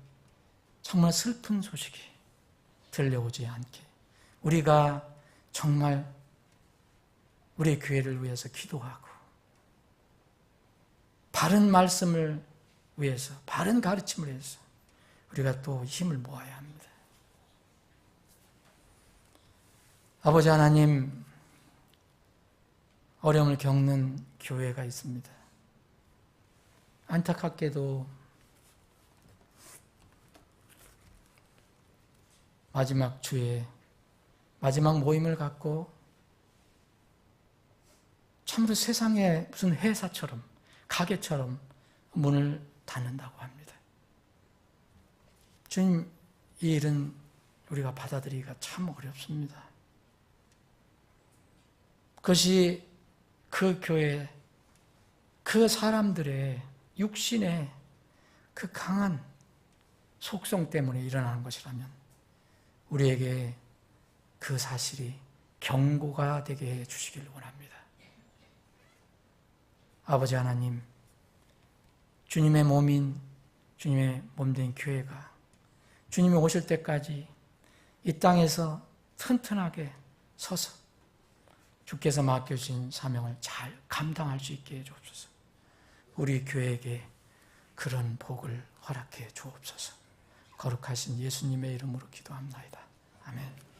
정말 슬픈 소식이 들려오지 않게 우리가 정말 우리 교회를 위해서 기도하고 바른 말씀을 위해서, 바른 가르침을 위해서 우리가 또 힘을 모아야 합니다. 아버지 하나님, 어려움을 겪는 교회가 있습니다. 안타깝게도 마지막 주에 마지막 모임을 갖고 참으로 세상의 무슨 회사처럼, 가게처럼 문을 닫는다고 합니다. 주님, 이 일은 우리가 받아들이기가 참 어렵습니다. 그것이 그 교회, 그 사람들의 육신의 그 강한 속성 때문에 일어나는 것이라면 우리에게 그 사실이 경고가 되게 해 주시길 원합니다. 아버지 하나님, 주님의 몸인, 주님의 몸된 교회가 주님이 오실 때까지 이 땅에서 튼튼하게 서서 주께서 맡겨주신 사명을 잘 감당할 수 있게 해 주옵소서. 우리 교회에게 그런 복을 허락해 주옵소서. 거룩하신 예수님의 이름으로 기도합나이다. 아멘.